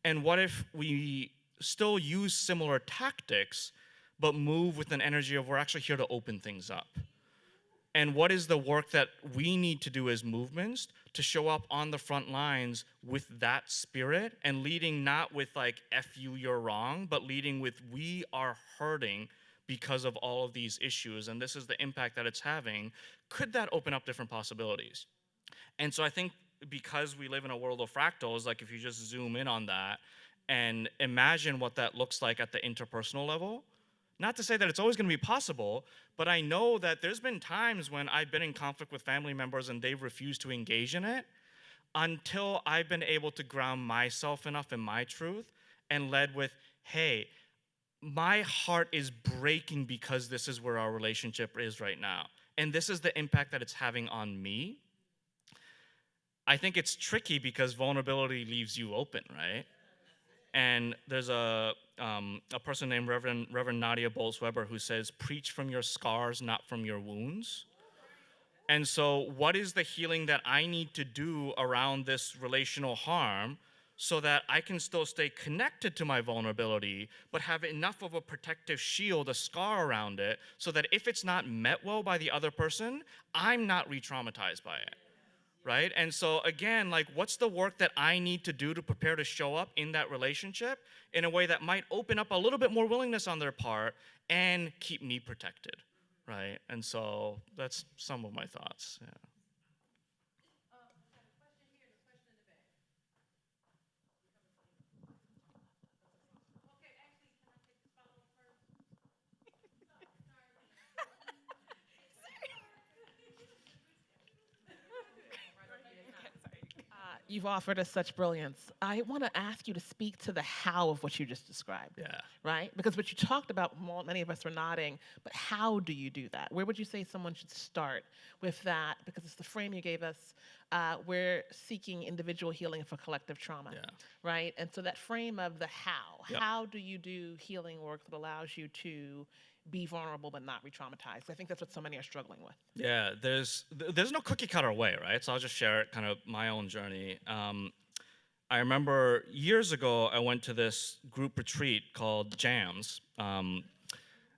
And what if we still use similar tactics, but move with an energy of we're actually here to open things up? And what is the work that we need to do as movements to show up on the front lines with that spirit, and leading not with like, F you, you're wrong, but leading with we are hurting because of all of these issues, and this is the impact that it's having. Could that open up different possibilities? And so I think because we live in a world of fractals, like if you just zoom in on that and imagine what that looks like at the interpersonal level, not to say that it's always going to be possible, but I know that there's been times when I've been in conflict with family members and they've refused to engage in it until I've been able to ground myself enough in my truth and led with, hey, my heart is breaking because this is where our relationship is right now. And this is the impact that it's having on me. I think it's tricky because vulnerability leaves you open, right? And there's a person named Reverend Nadia Bolz-Weber who says, preach from your scars, not from your wounds. And so what is the healing that I need to do around this relational harm so that I can still stay connected to my vulnerability, but have enough of a protective shield, a scar around it, so that if it's not met well by the other person, I'm not re-traumatized by it. Right? And so again, like what's the work that I need to do to prepare to show up in that relationship in a way that might open up a little bit more willingness on their part and keep me protected, right? And so that's some of my thoughts, yeah. You've offered us such brilliance. I want to ask you to speak to the how of what you just described. Yeah. Right? Because what you talked about, many of us were nodding, but how do you do that? Where would you say someone should start with that? Because it's the frame you gave us. We're seeking individual healing for collective trauma. Yeah. Right? And so that frame of the how. Yep. How do you do healing work that allows you to be vulnerable but not re-traumatized? I think that's what so many are struggling with. Yeah, there's no cookie cutter way, right? So I'll just share kind of my own journey. I remember years ago, I went to this group retreat called JAMS.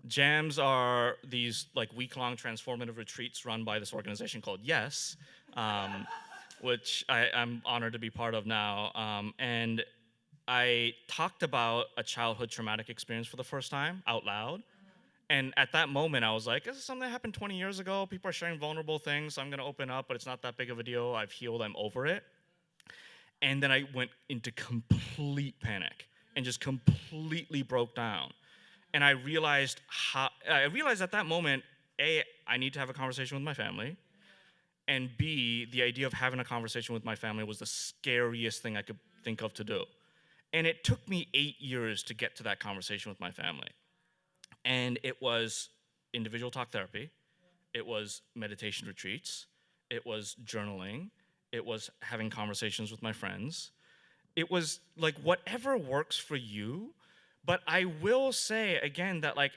JAMS are these like week-long transformative retreats run by this organization called Yes, which I'm honored to be part of now. And I talked about a childhood traumatic experience for the first time out loud. And at that moment, I was like, this is something that happened 20 years ago. People are sharing vulnerable things, so I'm going to open up, but it's not that big of a deal. I've healed. I'm over it. And then I went into complete panic and just completely broke down. And I realized at that moment, A, I need to have a conversation with my family. And B, the idea of having a conversation with my family was the scariest thing I could think of to do. And it took me 8 years to get to that conversation with my family. And it was individual talk therapy, it was meditation retreats, it was journaling, it was having conversations with my friends. It was like whatever works for you. But I will say again that like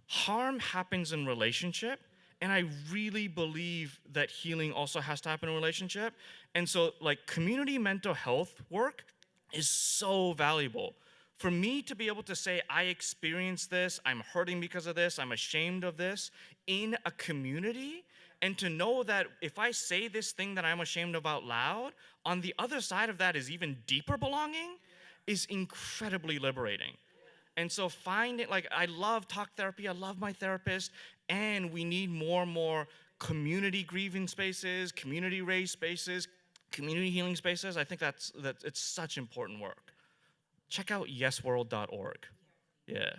harm happens in relationship, and I really believe that healing also has to happen in relationship. And so like community mental health work is so valuable. For me to be able to say, I experienced this, I'm hurting because of this, I'm ashamed of this, in a community, and to know that if I say this thing that I'm ashamed of out loud, on the other side of that is even deeper belonging, is incredibly liberating. And so like I love talk therapy, I love my therapist, and we need more and more community grieving spaces, community raised spaces, community healing spaces. I think that it's such important work. Check out yesworld.org. Yeah.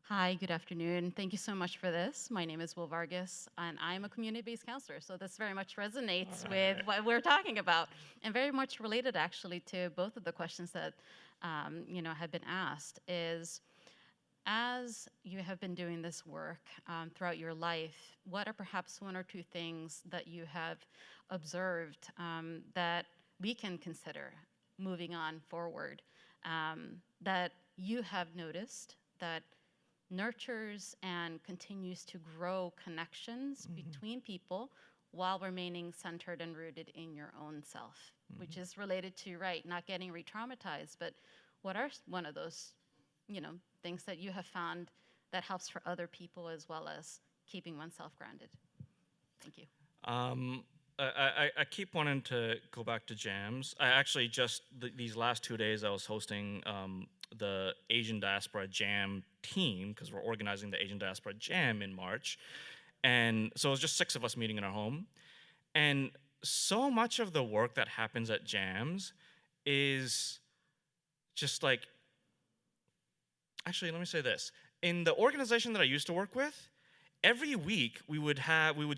Hi, good afternoon. Thank you so much for this. My name is Will Vargas, and I'm a community-based counselor, so this very much resonates with what we're talking about, and very much related, actually, to both of the questions that have been asked. Is as you have been doing this work throughout your life, what are perhaps one or two things that you have observed that we can consider moving on forward that you have noticed that nurtures and continues to grow connections between people while remaining centered and rooted in your own self, which is related to, right, not getting re-traumatized. But what are one of those, things that you have found that helps for other people as well as keeping oneself grounded? Thank you. I keep wanting to go back to jams. I actually just, these last 2 days, I was hosting the Asian Diaspora Jam team, because we're organizing the Asian Diaspora Jam in March. And so it was just 6 of us meeting in our home. And so much of the work that happens at jams is just like, actually, let me say this. In the organization that I used to work with, every week we would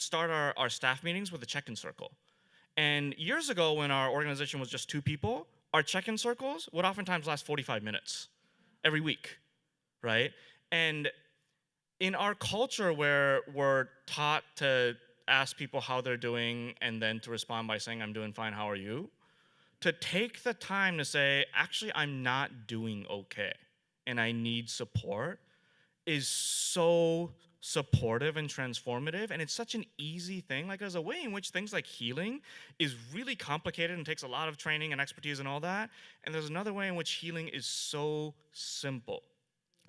start our staff meetings with a check-in circle. And years ago, when our organization was just 2 people, our check-in circles would oftentimes last 45 minutes every week, right? And in our culture where we're taught to ask people how they're doing and then to respond by saying, I'm doing fine, how are you? To take the time to say, actually, I'm not doing okay and I need support is so supportive and transformative, and it's such an easy thing. Like, there's a way in which things like healing is really complicated and takes a lot of training and expertise and all that, and there's another way in which healing is so simple.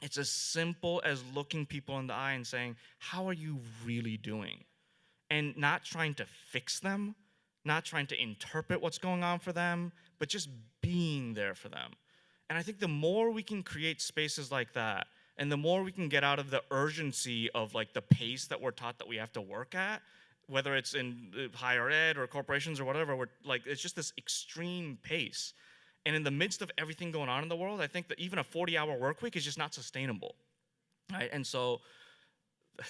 It's as simple as looking people in the eye and saying, how are you really doing? And not trying to fix them, not trying to interpret what's going on for them, but just being there for them. And I think the more we can create spaces like that, and the more we can get out of the urgency of like the pace that we're taught that we have to work at, whether it's in higher ed or corporations or whatever, we're like, it's just this extreme pace. And in the midst of everything going on in the world, I think that even a 40-hour work week is just not sustainable, right? And so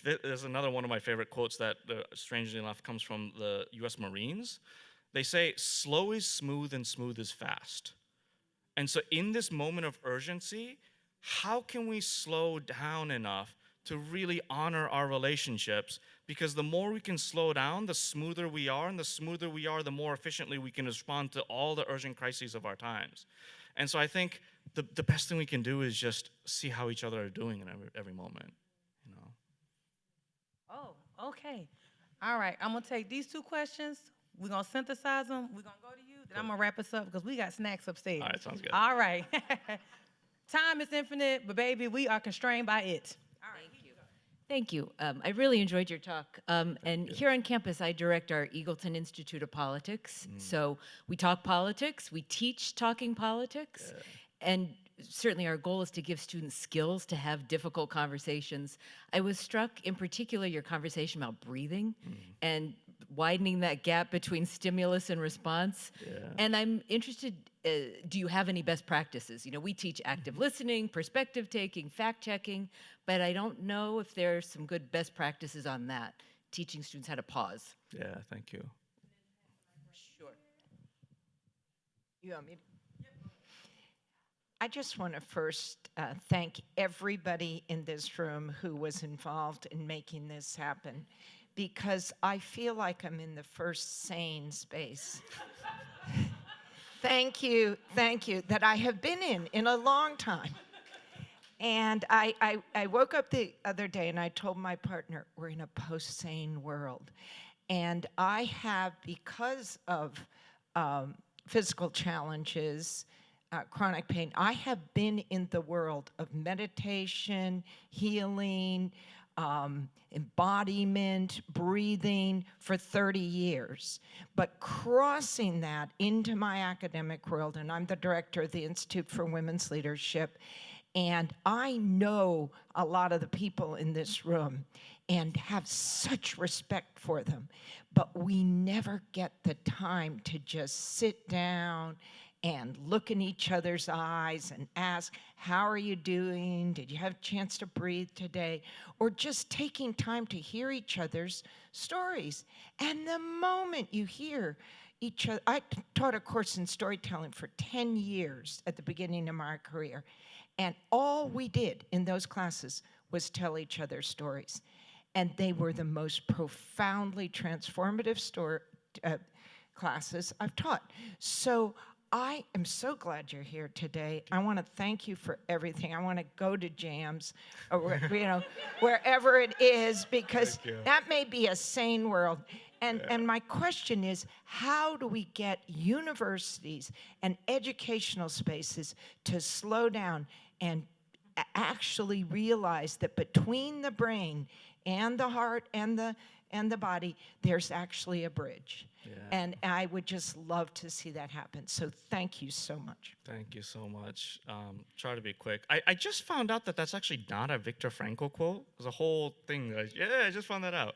there's another one of my favorite quotes that, strangely enough, comes from the US Marines. They say, slow is smooth and smooth is fast. And so in this moment of urgency, how can we slow down enough to really honor our relationships? Because the more we can slow down, the smoother we are, and the smoother we are, the more efficiently we can respond to all the urgent crises of our times. And so I think the best thing we can do is just see how each other are doing in every moment, Oh, okay. All right, I'm gonna take these 2 questions. We're gonna synthesize them. We're gonna go to you. Then I'm gonna wrap us up because we got snacks upstairs. All right, sounds good. All right. Time is infinite, but baby, we are constrained by it. All right. Thank you. I really enjoyed your talk. And here on campus, I direct our Eagleton Institute of Politics. So we talk politics, we teach talking politics, and certainly our goal is to give students skills to have difficult conversations. I was struck in particular your conversation about breathing and widening that gap between stimulus and response. And I'm interested, do you have any best practices? We teach active listening, perspective taking, fact checking, but I don't know if there's some good best practices on that, teaching students how to pause. Yeah, thank you. Sure. You want me to? I just want to first thank everybody in this room who was involved in making this happen, because I feel like I'm in the first sane space. Thank you, that I have been in a long time. And I woke up the other day and I told my partner, we're in a post-sane world. And I have, because of physical challenges, chronic pain, I have been in the world of meditation, healing, embodiment, breathing for 30 years. But crossing that into my academic world, and I'm the director of the Institute for Women's Leadership, and I know a lot of the people in this room and have such respect for them, but we never get the time to just sit down and look in each other's eyes and ask, how are you doing? Did you have a chance to breathe today? Or just taking time to hear each other's stories. And the moment you hear each other, I taught a course in storytelling for 10 years at the beginning of my career. And all we did in those classes was tell each other stories. And they were the most profoundly transformative classes I've taught. So I am so glad you're here today. I want to thank you for everything. I want to go to jams, or wherever it is, because that may be a sane world. And my question is, how do we get universities and educational spaces to slow down and actually realize that between the brain and the heart and the body, there's actually a bridge? Yeah. And I would just love to see that happen. So thank you so much. Thank you so much. Try to be quick. I just found out that that's actually not a Viktor Frankl quote. There's a whole thing that I just found that out.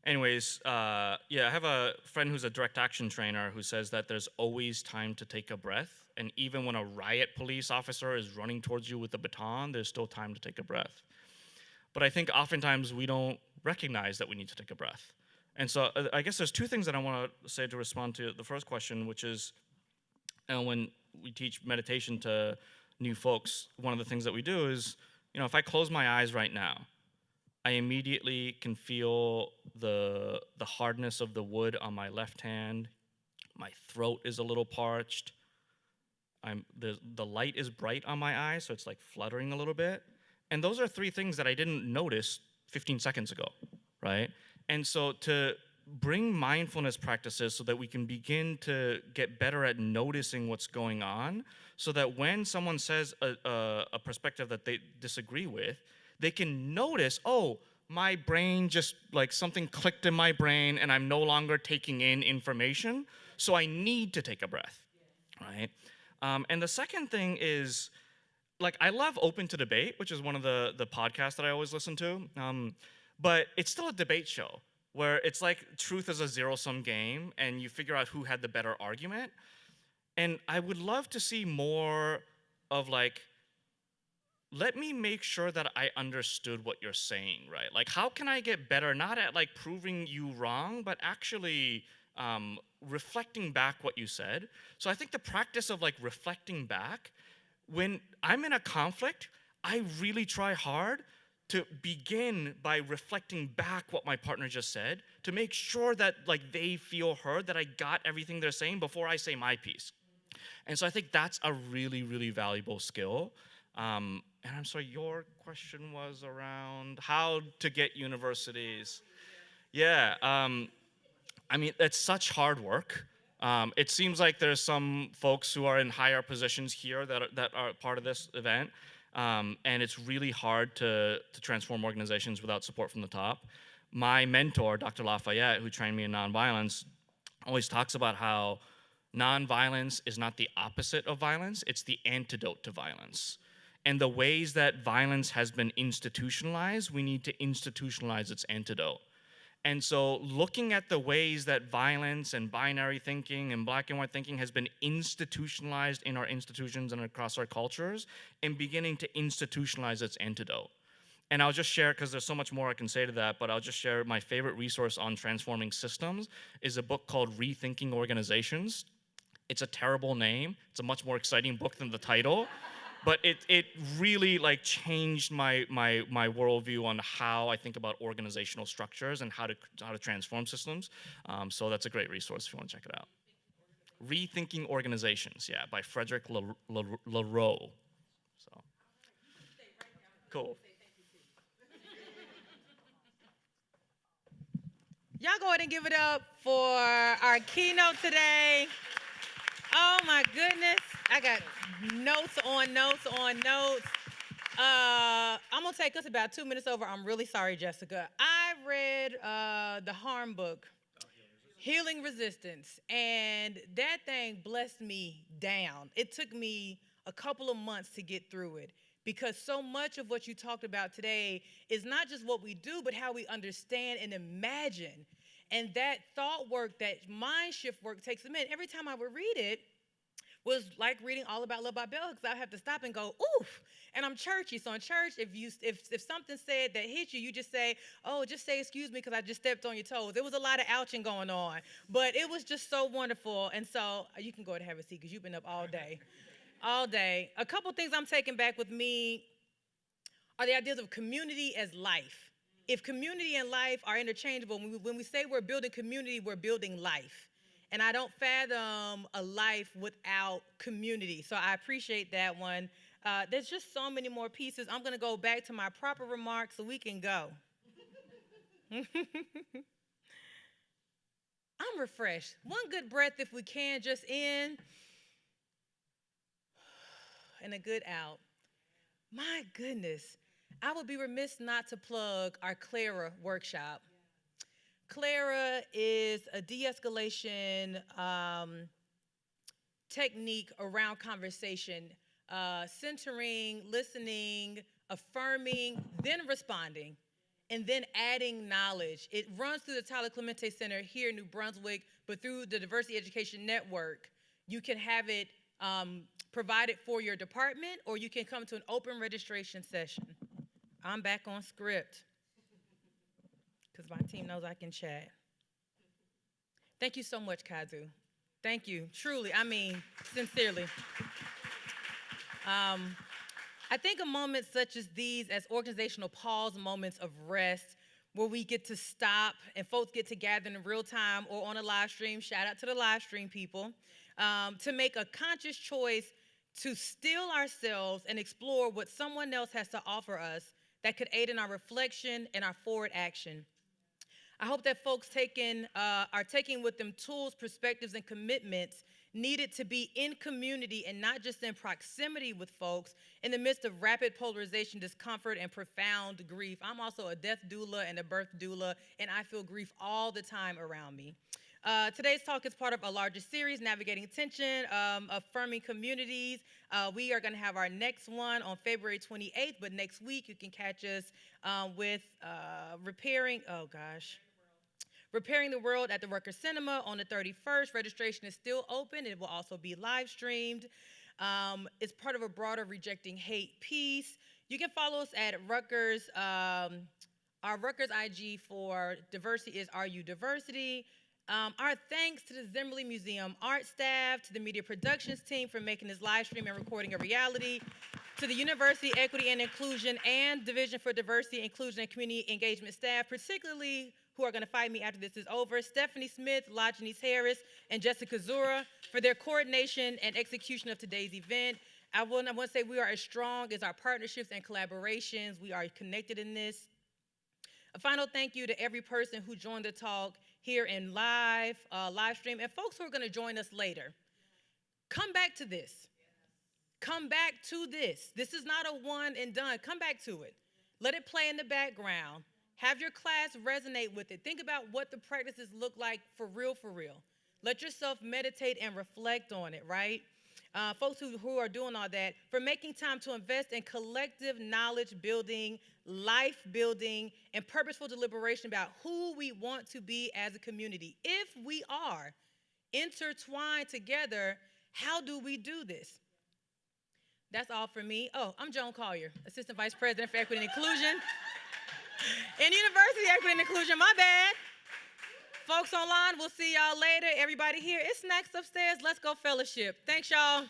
Anyways, I have a friend who's a direct action trainer who says that there's always time to take a breath. And even when a riot police officer is running towards you with a baton, there's still time to take a breath. But I think oftentimes we don't recognize that we need to take a breath. And so I guess there's two things that I want to say to respond to the first question, which is when we teach meditation to new folks, one of the things that we do is, if I close my eyes right now, I immediately can feel the hardness of the wood on my left hand. My throat is a little parched. The light is bright on my eyes, so it's like fluttering a little bit. And those are three things that I didn't notice 15 seconds ago, right? And so to bring mindfulness practices so that we can begin to get better at noticing what's going on, so that when someone says a perspective that they disagree with, they can notice, oh, my brain just, like, something clicked in my brain and I'm no longer taking in information, so I need to take a breath, right? And the second thing is, like, I love Open to Debate, which is one of the podcasts that I always listen to. But it's still a debate show where it's like truth is a zero-sum game and you figure out who had the better argument. And I would love to see more of, like, let me make sure that I understood what you're saying, right? Like, how can I get better, not at, like, proving you wrong, but actually reflecting back what you said. So I think the practice of, like, reflecting back, when I'm in a conflict, I really try hard to begin by reflecting back what my partner just said, to make sure that, like, they feel heard, that I got everything they're saying before I say my piece. And so I think that's a really, really valuable skill. And I'm sorry, your question was around how to get universities. Yeah, I mean, it's such hard work. It seems like there's some folks who are in higher positions here that are part of this event. And it's really hard to transform organizations without support from the top. My mentor, Dr. Lafayette, who trained me in nonviolence, always talks about how nonviolence is not the opposite of violence, it's the antidote to violence. And the ways that violence has been institutionalized, we need to institutionalize its antidote. And so looking at the ways that violence and binary thinking and black and white thinking has been institutionalized in our institutions and across our cultures, and beginning to institutionalize its antidote. And I'll just share, because there's so much more I can say to that, but I'll just share my favorite resource on transforming systems is a book called Rethinking Organizations. It's a terrible name. It's a much more exciting book than the title. But it really, like, changed my worldview on how I think about organizational structures and how to transform systems. So that's a great resource if you want to check it out. Rethinking Organizations, yeah, by Frederick Laroe. So cool. Y'all go ahead and give it up for our keynote today. Oh my goodness. I got notes on notes on notes. I'm gonna take us about 2 minutes over. I'm really sorry, Jessica. I read the Harm book, Healing Resistance, and that thing blessed me down. It took me a couple of months to get through it, because so much of what you talked about today is not just what we do, but how we understand and imagine. And that thought work, that mind shift work takes a minute. Every time I would read it, was like reading All About Love by Bell Hooks. I have to stop and go, oof. And I'm churchy, so in church, if something said that hit you, you just say, oh, just say excuse me because I just stepped on your toes. There was a lot of ouching going on, but it was just so wonderful. And so you can go ahead and have a seat because you've been up all day. All day. A couple things I'm taking back with me are the ideas of community as life. If community and life are interchangeable, when we say we're building community, we're building life. And I don't fathom a life without community. So I appreciate that one. There's just so many more pieces. I'm going to go back to my proper remarks so we can go. I'm refreshed. One good breath if we can, just in and a good out. My goodness, I would be remiss not to plug our Clara workshop. Clara is a de-escalation technique around conversation, centering, listening, affirming, then responding, and then adding knowledge. It runs through the Tyler Clemente Center here in New Brunswick, but through the Diversity Education Network, you can have it provided for your department, or you can come to an open registration session. I'm back on script, because my team knows I can chat. Thank you so much, Kazu. Thank you, truly, I mean, sincerely. I think of moments such as these as organizational pause moments of rest, where we get to stop and folks get to gather in real time or on a live stream, shout out to the live stream people, to make a conscious choice to still ourselves and explore what someone else has to offer us that could aid in our reflection and our forward action. I hope that folks are taking with them tools, perspectives, and commitments needed to be in community and not just in proximity with folks in the midst of rapid polarization, discomfort, and profound grief. I'm also a death doula and a birth doula, and I feel grief all the time around me. Today's talk is part of a larger series, Navigating Tension, Affirming Communities. We are going to have our next one on February 28th, but next week you can catch us with Repairing the World at the Rutgers Cinema on the 31st. Registration is still open. It will also be live streamed. It's part of a broader Rejecting Hate piece. You can follow us at Rutgers. Our Rutgers IG for diversity is RU Diversity. Our thanks to the Zimmerly Museum art staff, to the media productions team for making this live stream and recording a reality, to the University Equity and Inclusion and Division for Diversity, Inclusion, and Community Engagement staff, particularly who are going to fight me after this is over, Stephanie Smith, LaJanice Harris, and Jessica Zura, for their coordination and execution of today's event. I want to say we are as strong as our partnerships and collaborations. We are connected in this. A final thank you to every person who joined the talk here in live stream, and folks who are going to join us later. Come back to this. Come back to this. This is not a one and done. Come back to it. Let it play in the background. Have your class resonate with it. Think about what the practices look like for real, for real. Let yourself meditate and reflect on it, right? Folks who are doing all that, for making time to invest in collective knowledge building, life building, and purposeful deliberation about who we want to be as a community. If we are intertwined together, how do we do this? That's all for me. Oh, I'm Joan Collier, Assistant Vice President for Equity and Inclusion. In University Equity and Inclusion, my bad. Folks online, we'll see y'all later. Everybody here, it's snacks upstairs. Let's go fellowship. Thanks, y'all.